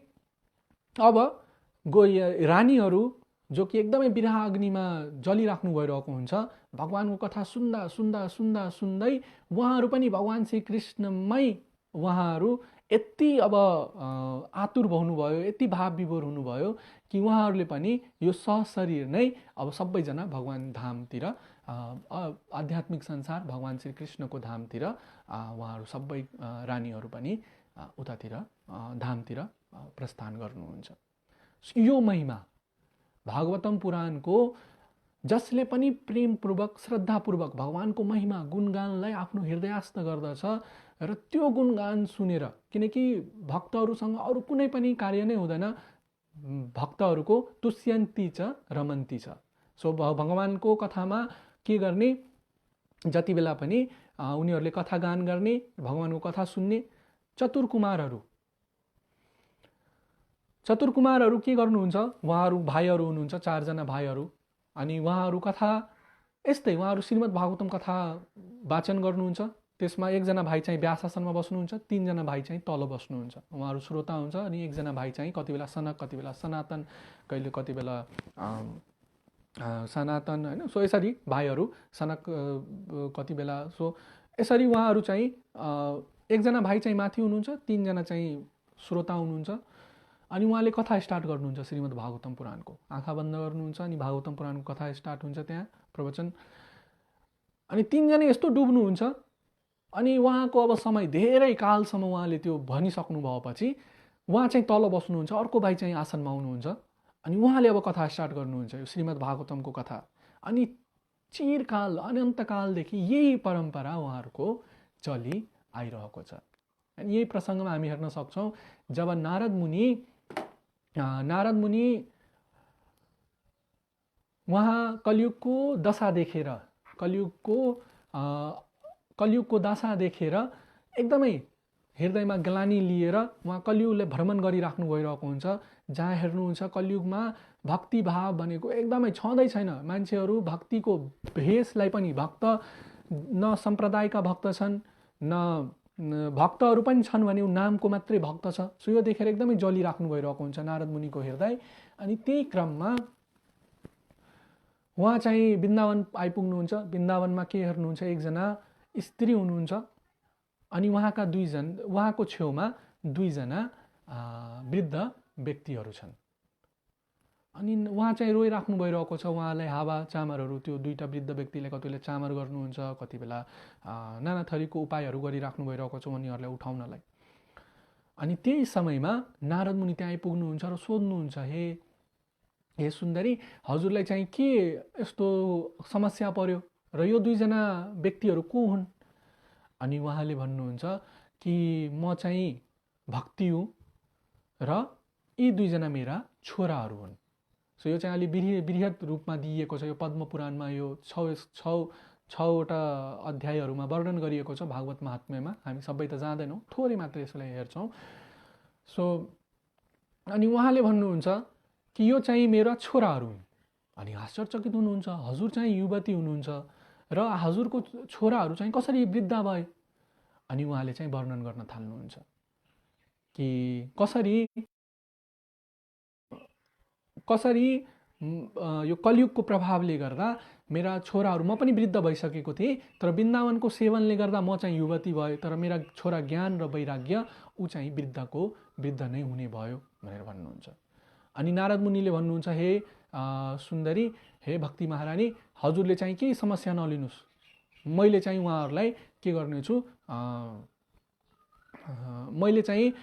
अब रानीहरू जो कि एकदमै विरह अग्निमा जलिराख्नु भइरहेको हुन्छ, भगवानको कथा सुन्दा सुन्दा सुन्दा सुन्दै उहाँहरू पनि भगवान श्री कृष्णमै उहाँहरू यति अब आतुर हुनुभयो, यति भाव विभोर हुनुभयो कि उहाँहरूले पनि यो सहशरीर नै अब सबैजना भगवान धामतिर, आध्यात्मिक संसार भगवान श्री कृष्णको धामतिर उहाँहरू सबै रानीहरू पनि उतातिर धामतिर प्रस्थान गर्नुहुन्छ। यो महिमा भागवतम पुराणको जसले पनि प्रेमपूर्वक श्रद्धापूर्वक भगवानको महिमा गुणगानलाई आफ्नो हृदयस्थ गर्दछ र त्यो गुणगान सुनेर, किनकि भक्तहरूसँग अरू कुनै पनि कार्य नै हुँदैन, भक्तहरूको तुष्यन्ती च रमन्ती छ। सो भगवानको कथामा के गर्ने, जति बेला पनि उनीहरूले कथा गान गर्ने, भगवानको कथा सुन्ने चतुरकुमारहरू के गर्नुहुन्छ, उहाँहरू भाइहरू हुनुहुन्छ, 4 जना भाइहरू। अनि उहाँहरू कथा यस्तै, उहाँहरू श्रीमद् भागवतम कथा वाचन गर्नुहुन्छ। त्यसमा 1 जना भाइ चाहिँ व्यासासनमा बस्नुहुन्छ, 3 जना भाइ चाहिँ तल बस्नुहुन्छ, उहाँहरू श्रोता हुन्छ। अनि 1 जना भाइ चाहिँ कति बेला सनक, कति बेला सनातन, कहिले कति बेला सनातन होइन। सो यसरी भाइहरू सनक कति बेला, सो यसरी उहाँहरू चाहिँ 1 जना भाइ चाहिँ माथि हुनुहुन्छ, 3 जना चाहिँ श्रोता हुनुहुन्छ। अनि उहाँले कथा स्टार्ट गर्नुहुन्छ श्रीमद् भागवतम पुराणको, आँखा बन्द गर्नुहुन्छ अनि भागवतम पुराणको कथा स्टार्ट हुन्छ त्यहाँ प्रवचन। अनि 3 जना यस्तो डुब्नुहुन्छ अनि उहाँको अब समय धेरै कालसम्म उहाँले त्यो भनिसक्नु भएपछि उहाँ चाहिँ तल बस्नुहुन्छ, अर्को भाइ चाहिँ आसनमा आउनुहुन्छ। अनि उहाँले अब कथा स्टार्ट गर्नुहुन्छ, यो श्रीमद् भागवतमको कथा। अनि चिरकाल अनन्तकालदेखि यही परम्परा उहाँहरूको चलि आइरहेको छ। अनि यही प्रसङ्गमा हामी हेर्न सक्छौँ जब नारद मुनि उहाँ कलियुगको दशा देखेर, कलियुगको दशा देखेर एकदमै हृदयमा ग्लानी लिएर उहाँ कलियुगले भ्रमण गरिराख्नु भइरहेको हुन्छ। जहाँ हेर्नुहुन्छ कलियुगमा भक्ति भाव भनेको एकदमै छँदै छैन। मान्छेहरू भक्तिको भेषलाई पनि, भक्त न सम्प्रदायका भक्त छन्, न भक्तहरू पनि छन् भने नामको मात्रै भक्त छ। सो यो देखेर एकदमै जलिराख्नु भइरहेको हुन्छ नारद मुनिको हृदय। अनि त्यही क्रममा उहाँ चाहिँ वृन्दावन आइपुग्नुहुन्छ। वृन्दावनमा के हेर्नुहुन्छ, 1 जना स्त्री हुनुहुन्छ अनि उहाँको छेउमा 2 जना वृद्ध व्यक्तिहरू छन्। अनि उहाँ चाहिँ रोइराख्नु भइरहेको छ। उहाँलाई हावा चामरहरू, त्यो 2टा वृद्ध व्यक्तिले कति बेला चामर गर्नुहुन्छ, कति बेला नाना थरीको उपायहरू गरिराख्नु भइरहेको छ उनीहरूलाई उठाउनलाई। अनि त्यही समयमा नारद मुनि त्यहाँ आइपुग्नुहुन्छ र सोध्नुहुन्छ, हे सुन्दरी, हजुरलाई चाहिँ के यस्तो समस्या पर्यो र यो 2 जना व्यक्तिहरू को हुन्? अनि उहाँले भन्नुहुन्छ कि म चाहिँ भक्ति हुँ र यी 2 जना मेरा छोराहरू हुन्। सो यो चाहिँ अलि बृहत रूपमा दिइएको छ। यो पद्म पुराणमा यो 6वटा अध्यायहरूमा वर्णन गरिएको छ भागवत महात्म्यमा। हामी सबै त जाँदैनौँ, थोरै मात्र यसलाई हेर्छौँ। सो अनि उहाँले भन्नुहुन्छ कि यो चाहिँ मेरा छोराहरू हुन्। अनि आश्चर्यचकित हुनुहुन्छ, हजुर चाहिँ युवती हुनुहुन्छ र हजुरको छोराहरू चाहिँ कसरी वृद्ध भए? अनि उहाँले चाहिँ वर्णन गर्न थाल्नुहुन्छ कि कसरी यो कलियुगको प्रभावले गर्दा मेरा छोराहरू, म पनि वृद्ध भइसकेको थिएँ, तर वृन्दावनको सेवनले गर्दा म चाहिँ युवती भएँ, तर मेरा छोरा ज्ञान र वैराग्य ऊ चाहिँ वृद्ध नै हुने भयो भनेर भन्नुहुन्छ। अनि नारद मुनिले भन्नुहुन्छ, हे सुन्दरी, हे भक्ति महारानी, हजुरले चाहिँ केही समस्या नलिनुहोस्, मैले चाहिँ उहाँहरूलाई के गर्नेछु, मैले चाहिँ,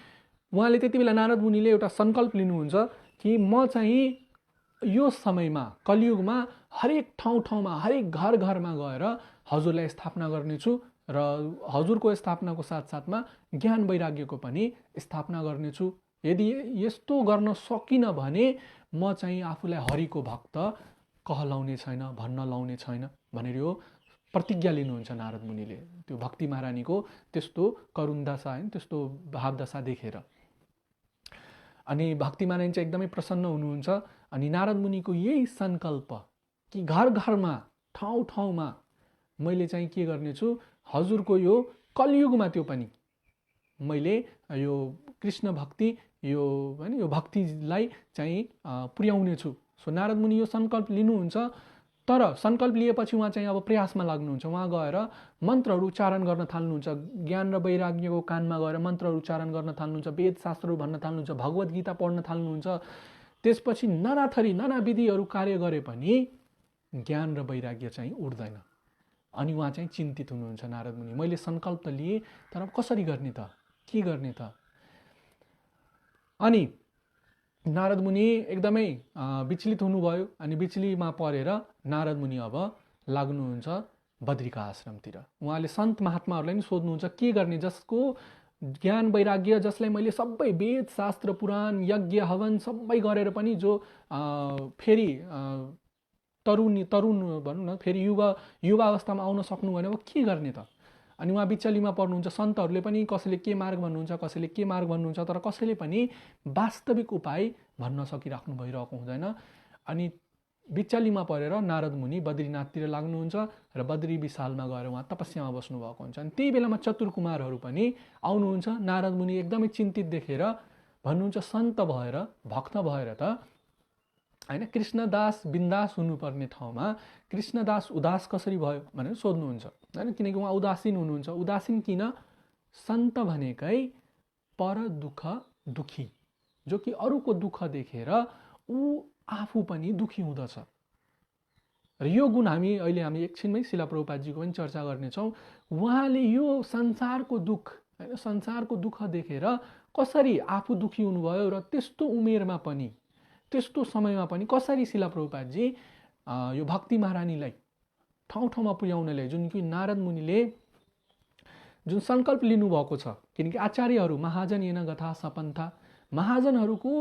उहाँले त्यति बेला नारद मुनिले एउटा सङ्कल्प लिनुहुन्छ कि म चाहिँ यो समयमा कलियुगमा हरेक ठाउँमा हरेक घरमा गएर हजुरलाई स्थापना गर्नेछु र हजुरको स्थापनाको साथसाथमा ज्ञान वैराग्यको पनि स्थापना गर्नेछु। यदि यस्तो गर्न सकिनँ भने म चाहिँ आफूलाई हरिको भक्त कहलाउने छैन, भन्न लाउने छैन भनेर यो प्रतिज्ञा लिनुहुन्छ नारद मुनिले, त्यो भक्ति महारानीको त्यस्तो करुण दशा, होइन, त्यस्तो भावदशा देखेर। अनि भक्ति महारानी चाहिँ एकदमै प्रसन्न हुनुहुन्छ। अनि नारद मुनिको यही सङ्कल्प कि घरमा ठाउँमा मैले चाहिँ के गर्नेछु, हजुरको यो कलियुगमा त्यो पनि मैले यो कृष्ण भक्ति, यो होइन, यो भक्तिलाई चाहिँ पुर्याउने छु। सो नारद मुनि यो सङ्कल्प लिनुहुन्छ, तर सङ्कल्प लिएपछि उहाँ चाहिँ अब प्रयासमा लाग्नुहुन्छ। उहाँ गएर मन्त्रहरू उच्चारण गर्न थाल्नुहुन्छ, ज्ञान र वैराग्यको कानमा गएर मन्त्रहरू उच्चारण गर्न थाल्नुहुन्छ, वेद शास्त्रहरू भन्न थाल्नुहुन्छ, भगवत गीता पढ्न थाल्नुहुन्छ। त्यसपछि नाना थरी नाना विधिहरू कार्य गरे पनि ज्ञान र वैराग्य चाहिँ उठ्दैन। अनि उहाँ चाहिँ चिन्तित हुनुहुन्छ नारद मुनि, मैले सङ्कल्प त लिएँ, तर कसरी गर्ने त, के गर्ने त। अनि नारद मुनि एकदमै विचलित हुनुभयो। अनि विचलितमा परेर नारद मुनि अब लाग्नुहुन्छ बद्रिका आश्रमतिर। उहाँले सन्त महात्माहरूलाई नि सोध्नुहुन्छ के गर्ने, जसको ज्ञान वैराग्य, जसलाई मैले सबै वेद शास्त्र पुराण यज्ञ हवन सबै गरेर पनि जो फेरि तरुण भनौँ न, फेरि युवा अवस्थामा आउन सक्नु भएन, अब के गर्ने त। अनि उहाँ बिचलीमा पर्नुहुन्छ। सन्तहरूले पनि कसैले के मार्ग भन्नुहुन्छ, कसैले के मार्ग भन्नुहुन्छ, तर कसैले पनि वास्तविक उपाय भन्न सकिराख्नु भइरहेको हुँदैन। अनि बिचलीमा परेर नारद मुनि बद्रीनाथतिर लाग्नुहुन्छ र बद्री विशालमा गएर उहाँ तपस्यामा बस्नुभएको हुन्छ। अनि त्यही बेलामा चतुर कुमारहरू पनि आउनुहुन्छ। नारद मुनि एकदमै चिन्तित देखेर भन्नुहुन्छ, सन्त भएर भक्त भएर त होइन, कृष्णदास बिन्दास हुनुपर्ने ठाउँमा कृष्णदास उदास कसरी भयो भनेर सोध्नुहुन्छ, होइन, किनकि उहाँ उदासीन हुनुहुन्छ। उदासीन किन? सन्त भनेकै पर दुखी, जो कि अरूको दुःख देखेर ऊ आफू पनि दुखी हुँदछ। र यो गुण हामी एकछिनमै शिला प्रभुपादजीको पनि चर्चा गर्नेछौँ। उहाँले यो संसारको दुःख, होइन, संसारको दुःख देखेर कसरी आफू दुखी हुनुभयो र त्यस्तो उमेरमा पनि, त्यस्तो समयमा पनि कसरी शिला प्रभुपादजी यो भक्ति महारानीलाई ठाउँमा पुर्याउनलाई, जुन कि नारद मुनिले जुन सङ्कल्प लिनुभएको छ। किनकि आचार्यहरू महाजन येन गथा सपन्था, महाजनहरूको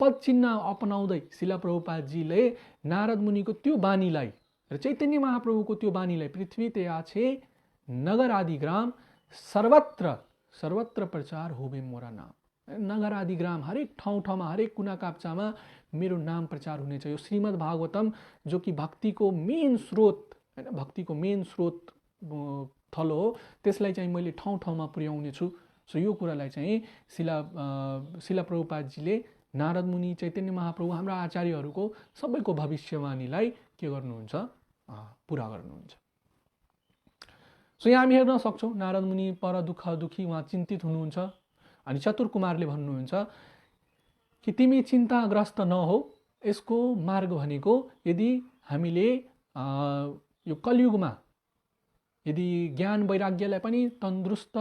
पद चिन्ह अपनाउँदै शिला प्रभुपादजीले नारद मुनिको त्यो बानीलाई र चैतन्य महाप्रभुको त्यो बानीलाई पृथ्वी त्याछे नगर आदि ग्राम सर्वत्र प्रचार होबे मोरा नाम। नगर आदि ग्राम, हरेक ठाउँमा हरेक कुना काप्चामा मेरो नाम प्रचार हुनेछ। यो श्रीमद् भागवतम जो कि भक्तिको मेन स्रोत, होइन, भक्तिको मेन स्रोत थलो हो, त्यसलाई चाहिँ मैले ठाउँमा पुर्याउने छु। सो यो कुरालाई चाहिँ शिला प्रभुपादजीले नारद मुनि, चैतन्य महाप्रभु, हाम्रा आचार्यहरूको सबैको भविष्यवाणीलाई के गर्नुहुन्छ, पुरा गर्नुहुन्छ। सो यहाँ हामी हेर्न सक्छौँ नारद मुनि पर दुखी, उहाँ चिन्तित हुनुहुन्छ। अनि चतुर कुमारले भन्नुहुन्छ कि तिमी चिन्ताग्रस्त नहो, यसको मार्ग भनेको यदि हामीले यो कलियुगमा यदि ज्ञान वैराग्यलाई पनि तन्दुरुस्त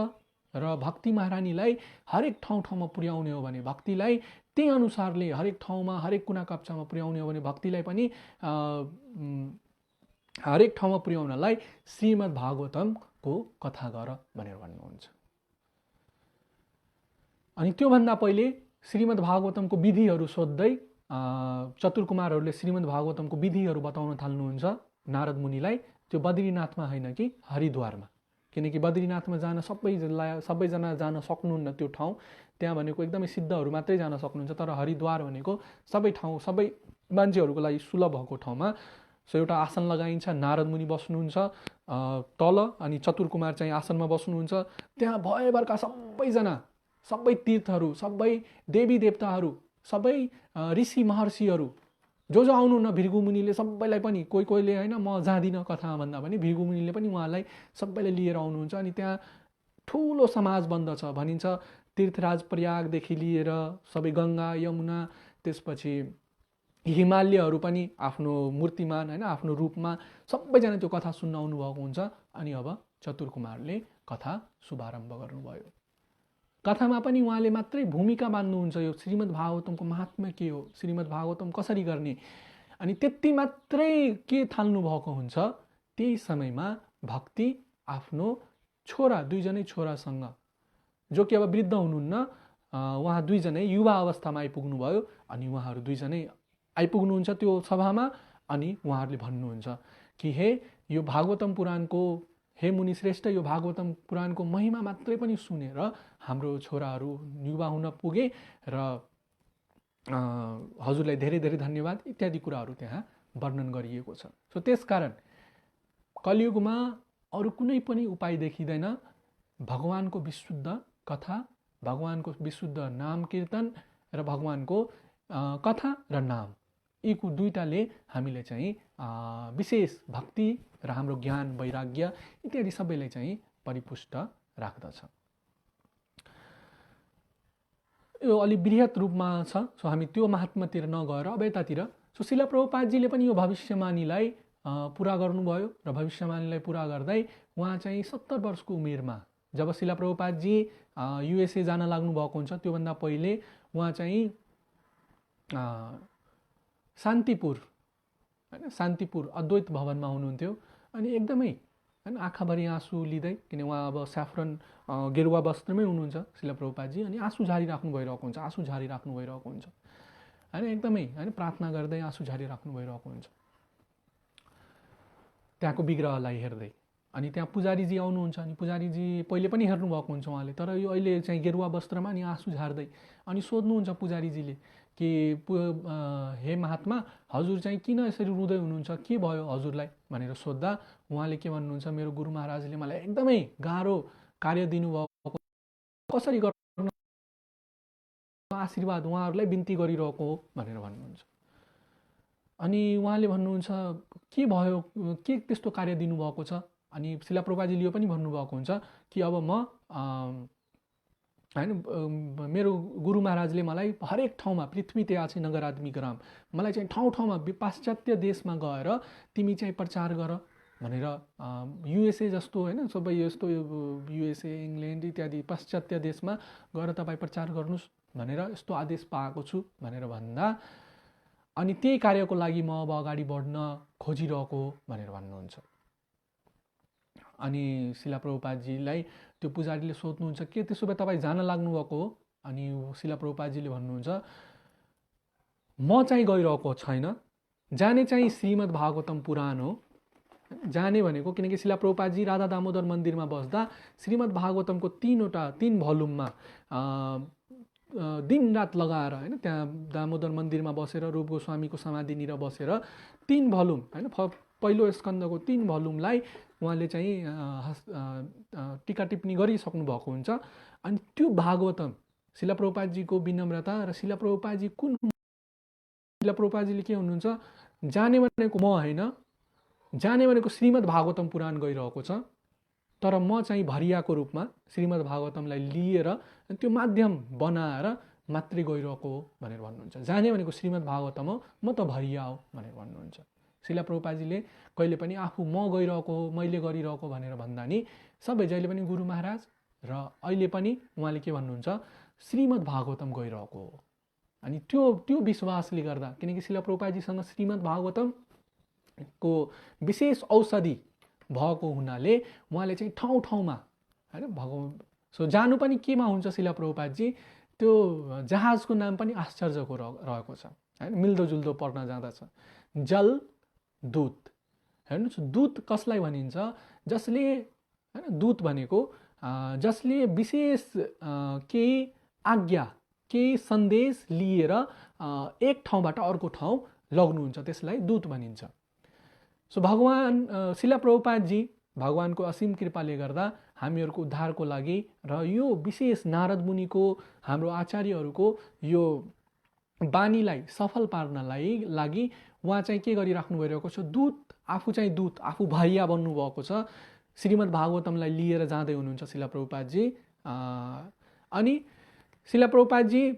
र भक्ति महारानीलाई हरेक ठाउँमा पुर्याउने हो भने, भक्तिलाई त्यही अनुसारले हरेक ठाउँमा हरेक कुना कक्षामा पुर्याउने हो भने, भक्तिलाई पनि हरेक ठाउँमा पुर्याउनलाई श्रीमद् भागवतमको कथा गर भनेर भन्नुहुन्छ। अनि त्योभन्दा पहिले श्रीमद् भागवतमको विधिहरू सोध्दै चतुर कुमारहरूले श्रीमद् भागवतमको विधिहरू बताउन थाल्नुहुन्छ नारद मुनिलाई। त्यो बद्रीनाथमा होइन कि हरिद्वारमा, किनकि बद्रीनाथमा जान सबैजना जान सक्नुहुन्न। त्यो ठाउँ त्यहाँ भनेको एकदमै सिद्धहरू मात्रै जान सक्नुहुन्छ, तर हरिद्वार भनेको सबै मान्छेहरूको लागि सुलभ भएको ठाउँमा। सो एउटा आसन लगाइन्छ, नारद मुनि बस्नुहुन्छ तल, अनि चतुर कुमार चाहिँ आसनमा बस्नुहुन्छ। त्यहाँ भयभरका सबै तीर्थहरू, सबै देवी देवताहरू, सबै ऋषि महर्षिहरू जो आउनुहुन्न भृगु मुनिले सबैलाई पनि कोहीले होइन म जाँदिनँ कथा भन्दा पनि भृगु मुनिले पनि उहाँलाई सबैलाई लिएर आउनुहुन्छ। अनि त्यहाँ ठुलो समाज बन्दछ भनिन्छ। तीर्थराज प्रयागदेखि लिएर सबै गङ्गा यमुना त्यसपछि हिमालयहरू पनि आफ्नो मूर्तिमान होइन आफ्नो रूपमा सबैजना त्यो कथा सुन्न आउनुभएको हुन्छ। अनि अब चतुर कुमारले कथा शुभारम्भ गर्नुभयो। कथामा पनि उहाँले मात्रै भूमिका बाँध्नुहुन्छ, यो श्रीमद् भागवतमको महात्म्य के हो, श्रीमद् भागवतम कसरी गर्ने, अनि त्यति मात्रै के थाल्नु भएको हुन्छ। त्यही समयमा भक्ति आफ्नो छोरा दुईजनै छोरासँग, जो कि अब वृद्ध हुनुहुन्न, उहाँ दुईजनै युवा अवस्थामा आइपुग्नु भयो। अनि उहाँहरू दुईजनै आइपुग्नुहुन्छ त्यो सभामा। अनि उहाँहरूले भन्नुहुन्छ कि हे यो भागवतम पुराणको, हे मुनि श्रेष्ठ, यो भागवतम पुराणको महिमा मात्रै पनि सुनेर हाम्रो छोराहरू युवा हुन पुगे र हजुरलाई धेरै धेरै धन्यवाद इत्यादि कुराहरू त्यहाँ वर्णन गरिएको छ। सो त्यसकारण कलियुगमा अरू कुनै पनि उपाय देखिँदैन। भगवानको विशुद्ध कथा, भगवानको विशुद्ध नाम कीर्तन र भगवानको कथा र नाम, यी दुईटाले हामीले चाहिँ विशेष भक्ति र हाम्रो ज्ञान वैराग्य इत्यादि सबैलाई चाहिँ परिपुष्ट राख्दछ। यो अलि बृहत रूपमा छ। सो हामी त्यो महात्म्यतिर नगएर अब यतातिर, सो शिला प्रभुपादजीले पनि यो भविष्यवाणीलाई पुरा गर्नुभयो र भविष्यवाणीलाई पुरा गर्दै उहाँ चाहिँ 70 वर्षको उमेरमा, जब शिला प्रभुपादजी युएसए जान लाग्नु भएको हुन्छ, त्योभन्दा पहिले उहाँ चाहिँ शान्तिपुर होइन, शान्तिपुर अद्वैत भवनमा हुनुहुन्थ्यो। अनि एकदमै होइन आँखाभरि आँसु लिँदै, किन उहाँ अब स्याफ्रन गेरुवा वस्त्रमै हुनुहुन्छ शिला प्रभुपादजी, अनि आँसु झारिराख्नु भइरहेको हुन्छ, आँसु झारिराख्नु भइरहेको हुन्छ होइन, एकदमै होइन प्रार्थना गर्दै आँसु झारिराख्नु भइरहेको हुन्छ त्यहाँको विग्रहलाई हेर्दै। अनि त्यहाँ पुजारीजी आउनुहुन्छ, अनि पुजारीजी पहिले पनि हेर्नुभएको हुन्छ उहाँले, तर यो अहिले चाहिँ गेरुवा वस्त्रमा अनि आँसु झार्दै अनि सोध्नुहुन्छ पुजारीजीले कि हे महात्मा, हजुर चाहिँ किन यसरी रुँदै हुनुहुन्छ, के भयो हजुरलाई भनेर सोद्धा उहाँले के भन्नुहुन्छ, मेरो गुरु महाराजले मलाई एकदमै गाह्रो कार्य दिनुभएको, कसरी गर्नु आशीर्वाद उहाँहरूलाई बिन्ती गरिरहेको हो भनेर भन्नुहुन्छ। अनि उहाँले भन्नुहुन्छ के भयो, के त्यस्तो कार्य दिनुभएको छ। अनि शिला प्रभुपादजीले यो पनि भन्नुभएको हुन्छ कि अब म होइन मेरो गुरु महाराजले मलाई हरेक ठाउँमा पृथ्वी त्याछि नगर आदमी ग्राम, मलाई चाहिँ ठाउँ ठाउँमा पाश्चात्य देशमा गएर तिमी चाहिँ प्रचार गर भनेर, युएसए जस्तो होइन सबै यस्तो युएसए इङ्ल्यान्ड इत्यादि पाश्चात्य देशमा गएर तपाईँ प्रचार गर्नुहोस् भनेर यस्तो आदेश पाएको छु भनेर भन्दा, अनि त्यही कार्यको लागि म अब अगाडि बढ्न खोजिरहेको भनेर भन्नुहुन्छ। अनि शिला प्रभुपादजीलाई त्यो पुजारीले सोध्नुहुन्छ के त्यसो भए तपाईँ जान लाग्नुभएको हो। अनि शिला प्रभुपादजीले भन्नुहुन्छ म चाहिँ गइरहेको छैन, जाने चाहिँ श्रीमद् भागवतम पुराण हो। जाने भनेको किनकि शिला प्रभुपादजी राधा दामोदर मन्दिरमा बस्दा श्रीमद् भागवतमको 3 भोल्युममा दिन रात लगाएर होइन त्यहाँ दामोदर मन्दिरमा बसेर रूप गोस्वामीको समाधिनिर बसेर 3 भोल्युम होइन पहिलो स्कन्दको 3 भोल्युमलाई उहाँले चाहिँ टीका टिप्पणी गरिसक्नु भएको हुन्छ। अनि त्यो भागवतम शिला प्रभुपादजीको विनम्रता र शिला प्रभुपादजी कुन, शिला प्रभुपादजीले के हुनुहुन्छ, जाने भनेको म होइन, जाने भनेको श्रीमद् भागवतम पुराण गइरहेको छ, तर म चाहिँ भरियाको रूपमा श्रीमद् भागवतमलाई लिएर त्यो माध्यम बनाएर मात्रै गइरहेको हो भनेर भन्नुहुन्छ। जाने भनेको श्रीमद् भागवतम हो, म त भरिया हो भनेर भन्नुहुन्छ। शिला प्रभुपादजीले कहिले पनि आफू म गइरहेको हो, मैले गरिरहेको भनेर भन्दा नि सबै जहिले पनि गुरु महाराज र अहिले पनि उहाँले के भन्नुहुन्छ, श्रीमद् भागवतम गइरहेको हो। अनि त्यो विश्वासले गर्दा, किनकि शिला प्रभुपादजीसँग श्रीमद् भागवतमको विशेष औषधि भएको हुनाले उहाँले चाहिँ ठाउँ ठाउँमा होइन सो जानु पनि केमा हुन्छ, शिला प्रभुपादजी त्यो जहाजको नाम पनि आश्चर्यको रहेको छ होइन, मिल्दोजुल्दो पर्न जाँदछ। जल दूत, हेर्नुहोस् दूत कसलाई भनिन्छ, जसले होइन दूत भनेको जसले विशेष केही आज्ञा केही सन्देश लिएर एक ठाउँबाट अर्को ठाउँ लग्नुहुन्छ, त्यसलाई दूत भनिन्छ। सो भगवान शिला प्रभुपादजी भगवानको असीम कृपाले गर्दा हामीहरूको उद्धारको लागि र यो विशेष नारद मुनिको हाम्रो आचार्यहरूको यो बानीलाई सफल पार्नलाई लागि उहाँ चाहिँ के गरिराख्नु भइरहेको छ, आफू चाहिँ दूत, आफू भैया बन्नुभएको छ, श्रीमद् भागवतमलाई लिएर जाँदै हुनुहुन्छ शिला प्रभुपादजी। अनि शिला प्रभुपादजी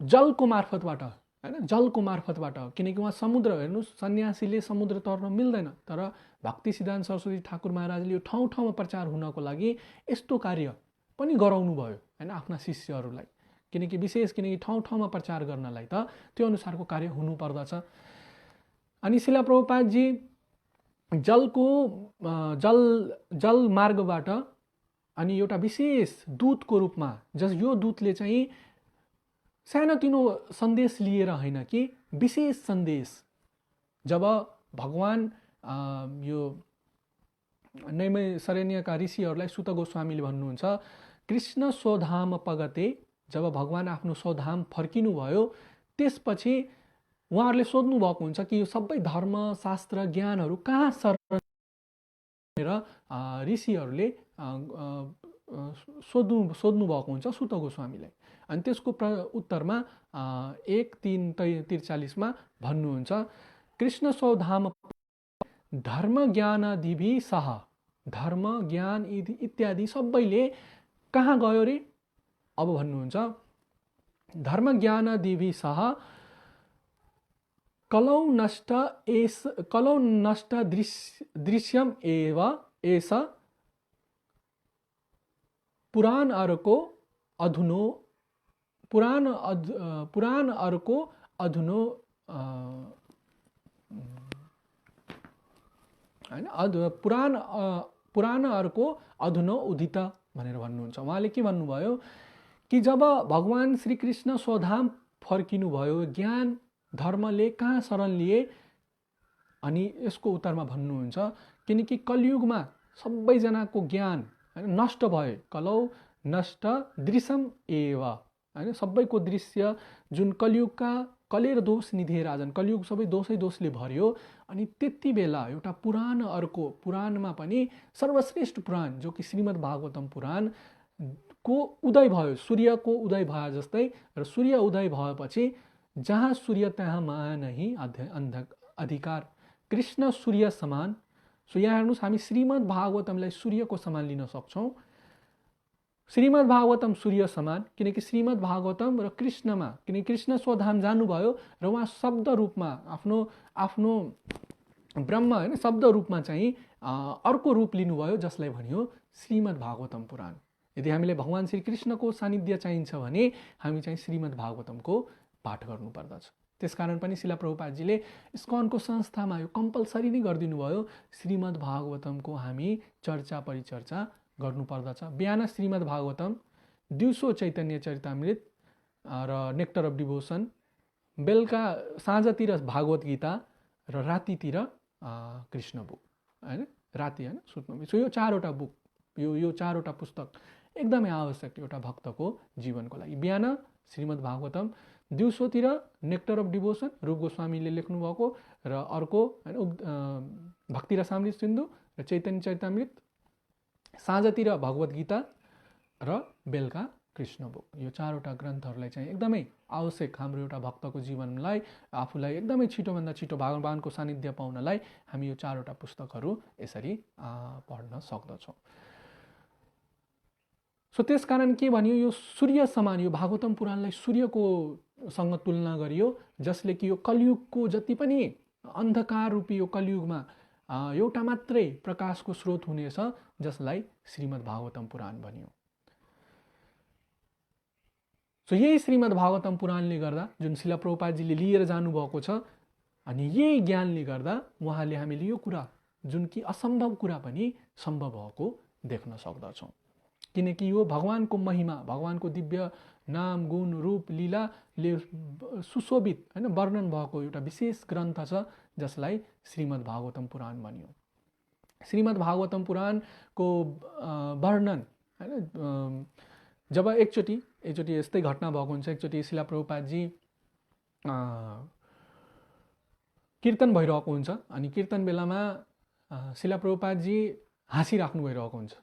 जलको मार्फतबाट, हैन, जलको मार्फतबाट, किनकि उहाँ समुद्र, हेर्नुहोस् सन्यासीले समुद्र तर्न मिल्दैन, तर भक्ति सिद्धान्त सरस्वती ठाकुर महाराजले यो ठाउँ ठाउँमा प्रचार हुनको लागि यस्तो कार्य पनि गराउनु भयो, हैन, आफ्ना शिष्यहरूलाई। किनकि ठाउँ ठाउँमा प्रचार गर्नलाई त त्यो अनुसारको कार्य हुनुपर्दछ। अनि शिला प्रभुपादजी जल मार्गबाट अनि एउटा विशेष दूतको रूपमा, यो दूतले चाहिँ सानोतिनो सन्देश लिएर होइन कि विशेष सन्देश, जब भगवान यो नैमिषारण्यका ऋषिहरूलाई सुत गोस्वामीले भन्नुहुन्छ, कृष्ण स्वधाम पगते, जब भगवान आफ्नो स्वधाम फर्किनु भयो त्यसपछि उहाँहरूले सोध्नु भएको हुन्छ कि यो सबै धर्म शास्त्र ज्ञानहरू कहाँ र ऋषिहरूले सोध्नु भएको हुन्छ सुत गोस्वामीलाई। अनि त्यसको उत्तरमा 1:3:43 भन्नुहुन्छ, कृष्ण स्वधाम धर्म ज्ञानादिभि सह, धर्म ज्ञान इत्यादि सबैले कहाँ गयो रे? अब भन्नुहुन्छ, धर्म ज्ञानादिभि सह कलौ नष्ट दृश्यम एव एष पुराण अर्को अधुनो पुराण अर्को अधुनो उदित भनेर भन्नुहुन्छ। उहाँले के भन्नुभयो कि जब भगवान श्री कृष्ण स्वधाम फर्किनु भयो, ज्ञान धर्मले कहाँ शरण लिए? अनि यसको उत्तरमा भन्नुहुन्छ, किनकि कलियुगमा सबैजनाको ज्ञान नष्ट भयो, कलौ नष्ट दृश्यम एव, हैन, सबैको दृश्य जुन कलियुगका कलेर दोष निधे राजन, कलियुग सबै दोषले भर्यो। अनि त्यति बेला एउटा पुराण अर्को, पुराणमा पनि सर्वश्रेष्ठ पुराण जो कि श्रीमद् भागवतम पुराण को उदय भयो, सूर्यको उदय भए जस्तै। र सूर्य उदय भएपछि जहाँ सूर्य त्यहाँ माया नहीं अधिकार, कृष्ण सूर्य समान। सो यहाँ हेर्नुहोस्, हामी श्रीमद् भागवतमलाई सूर्यको समान लिन सक्छौँ। श्रीमद् भागवतम सूर्य समान, किनकि श्रीमद् भागवतम र कृष्णमा, किनकि कृष्ण स्वधाम जानुभयो र उहाँ शब्द रूपमा आफ्नो ब्रह्म, हैन, शब्द रूपमा चाहिँ अर्को रूप लिनुभयो, जसलाई भनियो श्रीमद् भागवतम पुराण। यदि हामीलाई भगवान श्री कृष्णको सानिध्य चाहिन्छ भने हामी चाहिँ श्रीमद् भागवतमको पाठ गर्नुपर्दछ। त्यसकारण पनि शिला प्रभुपादजीले इस्कनको संस्थामा यो कम्पलसरी नै गरिदिनु भयो, श्रीमद् भागवतमको हामी चर्चा परिचर्चा गर्नुपर्दछ। बिहान श्रीमद् भागवतम, दिउँसो चैतन्य चरितामृत र नेक्टर अफ डिभोसन, बेलुका साँझतिर भागवत गीता र रातितिर कृष्ण बुक, हैन, राति, हैन, सुत्नु। सो यो चारवटा बुक, यो चारवटा पुस्तक एकदमै आवश्यक एउटा भक्तको जीवनको लागि। बिहान श्रीमद् भागवतम, दिउँसोतिर नेक्टर अफ डिभोसन रूप गोस्वामीले लेख्नु भएको, र अर्को, हैन, भक्ति रसामृत सिन्धु र चैतन्य चरितामृत, साँझतिर भगवत गीता र बेलुका कृष्ण बुक। यो चारवटा ग्रन्थहरूलाई चाहिँ एकदमै आवश्यक हाम्रो एउटा भक्तको जीवनलाई, आफूलाई एकदमै छिटोभन्दा छिटो भगवानको सानिध्य पाउनलाई हामी यो चारवटा पुस्तकहरू यसरी पढ्न सक्दछौँ। सो त्यसकारण के भनियो, यो सूर्य समान, यो भागवतम पुराणलाई सूर्यको सँग तुलना गरियो, जसले कि यो कलियुगको जति पनि अन्धकार रूपी यो कलियुगमा एउटा मात्रै प्रकाशको स्रोत हुनेछ, जसलाई श्रीमद् भागवतम पुराण भनियो। सो यही श्रीमद् भागवतम पुराणले गर्दा, जुन शिला प्रभुपादजीले लिएर जानुभएको छ, अनि यही ज्ञानले गर्दा उहाँले हामीले यो कुरा, जुन कि असम्भव कुरा पनि सम्भव भएको देख्न सक्दछौँ। किनकि यो भगवानको महिमा, भगवानको दिव्य नाम गुण रूप लीलाले सुशोभित, हैन, वर्णन भएको एउटा विशेष ग्रन्थ छ, जसलाई श्रीमद् भागवतम पुराण भनियो। श्रीमद् भागवतम पुराणको वर्णन, हैन, जब एकचोटि यस्तै घटना भएको हुन्छ, एकचोटि शिला प्रभुपादजी कीर्तन भइरहेको हुन्छ, अनि कीर्तन बेलामा शिला प्रभुपादजी हाँसिराख्नु भइरहेको हुन्छ।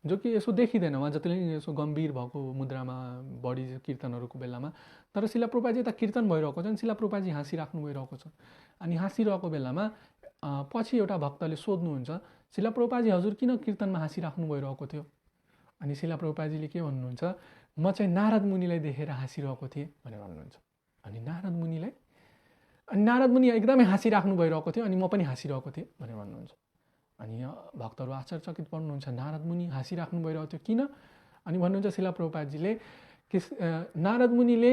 जो कि यसो देखिँदैन उहाँ जतिले यसो गम्भीर भएको मुद्रामा बढी कीर्तनहरूको बेलामा। तर शिला प्रभुपादजी यता कीर्तन भइरहेको छ अनि शिला प्रभुपादजी हाँसिराख्नु भइरहेको छ। अनि हाँसिरहेको बेलामा पछि एउटा भक्तले सोध्नुहुन्छ, शिला प्रभुपादजी हजुर किन कीर्तनमा हाँसिराख्नु भइरहेको थियो? अनि शिला प्रभुपादजीले के भन्नुहुन्छ, म चाहिँ नारद मुनिलाई देखेर हाँसिरहेको थिएँ भनेर भन्नुहुन्छ। अनि नारद मुनि एकदमै हाँसिराख्नु भइरहेको थियो अनि म पनि हाँसिरहेको थिएँ भनेर भन्नुहुन्छ। अनि भक्तहरू आश्चर्यचकित पर्नुहुन्छ, नारद मुनि हाँसिराख्नु भइरहेको थियो किन? अनि भन्नुहुन्छ शिला प्रभुपादजीले कि नारद मुनिले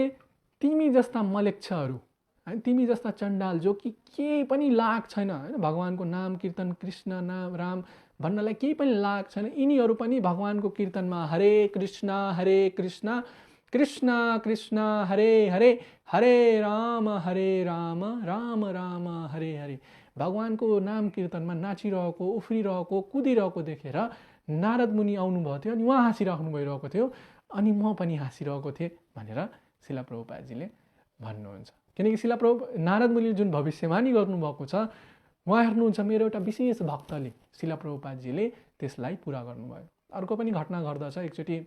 तिमी जस्ता मलेच्छहरू, होइन, तिमी जस्ता चण्डाल जो कि केही पनि लाग छैन, होइन, भगवानको नाम कीर्तन कृष्ण नाम राम भन्नलाई केही पनि लाग छैन, यिनीहरू पनि भगवानको कीर्तनमा हरे कृष्ण कृष्ण कृष्ण हरे हरे हरे राम राम राम हरे हरे भगवानको नाम कीर्तनमा नाचिरहेको, उफ्रिरहेको, कुदिरहेको देखेर नारद मुनि आउनुभएको थियो अनि उहाँ हाँसिराख्नु भइरहेको थियो अनि म पनि हाँसिरहेको थिएँ भनेर शिला प्रभुपादजीले भन्नुहुन्छ। किनकि नारद मुनिले जुन भविष्यवाणी गर्नुभएको छ, उहाँ हेर्नुहुन्छ मेरो एउटा विशेष भक्तले शिला प्रभुपादजीले त्यसलाई पुरा गर्नुभयो। अर्को पनि घटना घट्दछ। एकचोटि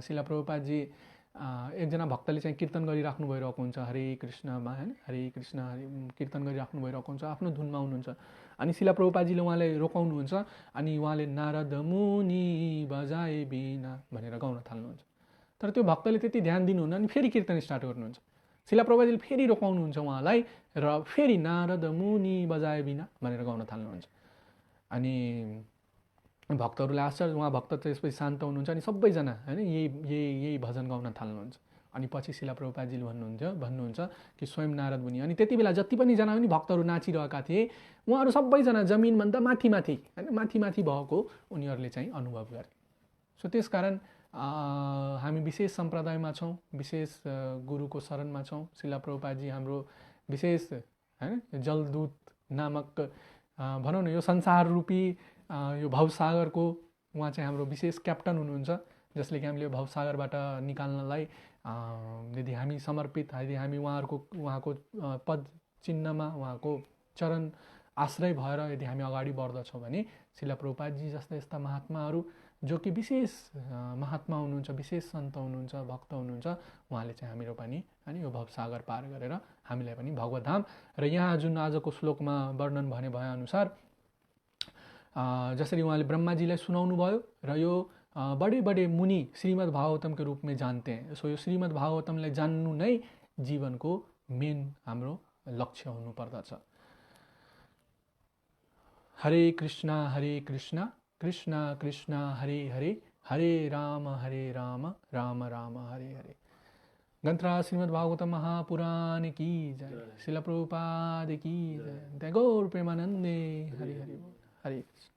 शिला प्रभुपादजी एकजना भक्तले चाहिँ कीर्तन गरिराख्नु भइरहेको हुन्छ हरे कृष्णमा, होइन, हरे कृष्ण हरे कीर्तन गरिराख्नु भइरहेको हुन्छ, आफ्नो धुनमा हुनुहुन्छ। अनि शिला प्रभुपादजीले उहाँलाई रोकाउनुहुन्छ अनि उहाँले नारद मुनि बजाए बिना भनेर गाउन थाल्नुहुन्छ। तर त्यो भक्तले त्यति ध्यान दिनुहुन्न अनि फेरि कीर्तन स्टार्ट गर्नुहुन्छ। शिला प्रभुपादजीले फेरि रोकाउनुहुन्छ उहाँलाई र फेरि नारद मुनि बजाए बिना भनेर गाउन थाल्नुहुन्छ। अनि भक्तहरूलाई आश्चर्य, उहाँ भक्त त्यसपछि शान्त हुनुहुन्छ अनि सबैजना, होइन, यही भजन गाउन थाल्नुहुन्छ। अनि पछि शिला प्रभुपादजीले भन्नुहुन्छ कि स्वयं नारद मुनि, अनि त्यति बेला जति पनि जना पनि भक्तहरू नाचिरहेका थिए उहाँहरू सबैजना जमिनभन्दा माथि, होइन, माथि भएको उनीहरूले चाहिँ अनुभव गरे। सो त्यस कारण हामी विशेष सम्प्रदायमा छौँ, विशेष गुरुको शरणमा छौँ। शिला प्रभुपादजी हाम्रो विशेष, होइन, जलदूत नामक भनौँ न यो संसार रूपी यो भवसागरको उहाँ चाहिँ हाम्रो विशेष क्याप्टन हुनुहुन्छ, जसले कि हामीले भवसागरबाट निकाल्नलाई यदि हामी समर्पित, यदि हामी उहाँको पद चिन्हमा, उहाँको चरण आश्रय भएर यदि हामी अगाडि बढ्दछौँ भने शिला प्रभुपादजी जस्ता यस्ता महात्माहरू जो कि विशेष महात्मा हुनुहुन्छ, विशेष सन्त हुनुहुन्छ, भक्त हुनुहुन्छ, उहाँले चाहिँ हामीहरू पनि, होइन, यो भवसागर पार गरेर हामीलाई पनि भगवतधाम र यहाँ जुन आजको श्लोकमा वर्णन भए अनुसार जसरी उहाँले ब्रह्माजीलाई सुनाउनु भयो र यो बडे बडे मुनि श्रीमद् भागवतम के रूप में जानते हैं। सो यो श्रीमद् भागवतमलाई जान्नु नै जीवनको मेन हाम्रो लक्ष्य हुनुपर्दछ। हरे कृष्ण कृष्ण कृष्ण हरे हरे हरे राम राम राम हरे हरे। ग्रंथराज श्रीमद् भागवतम महापुराण की जय। शिला प्रभुपाद की जय। गौर प्रेमानंदे। हरे हरे हरे कृष्ण।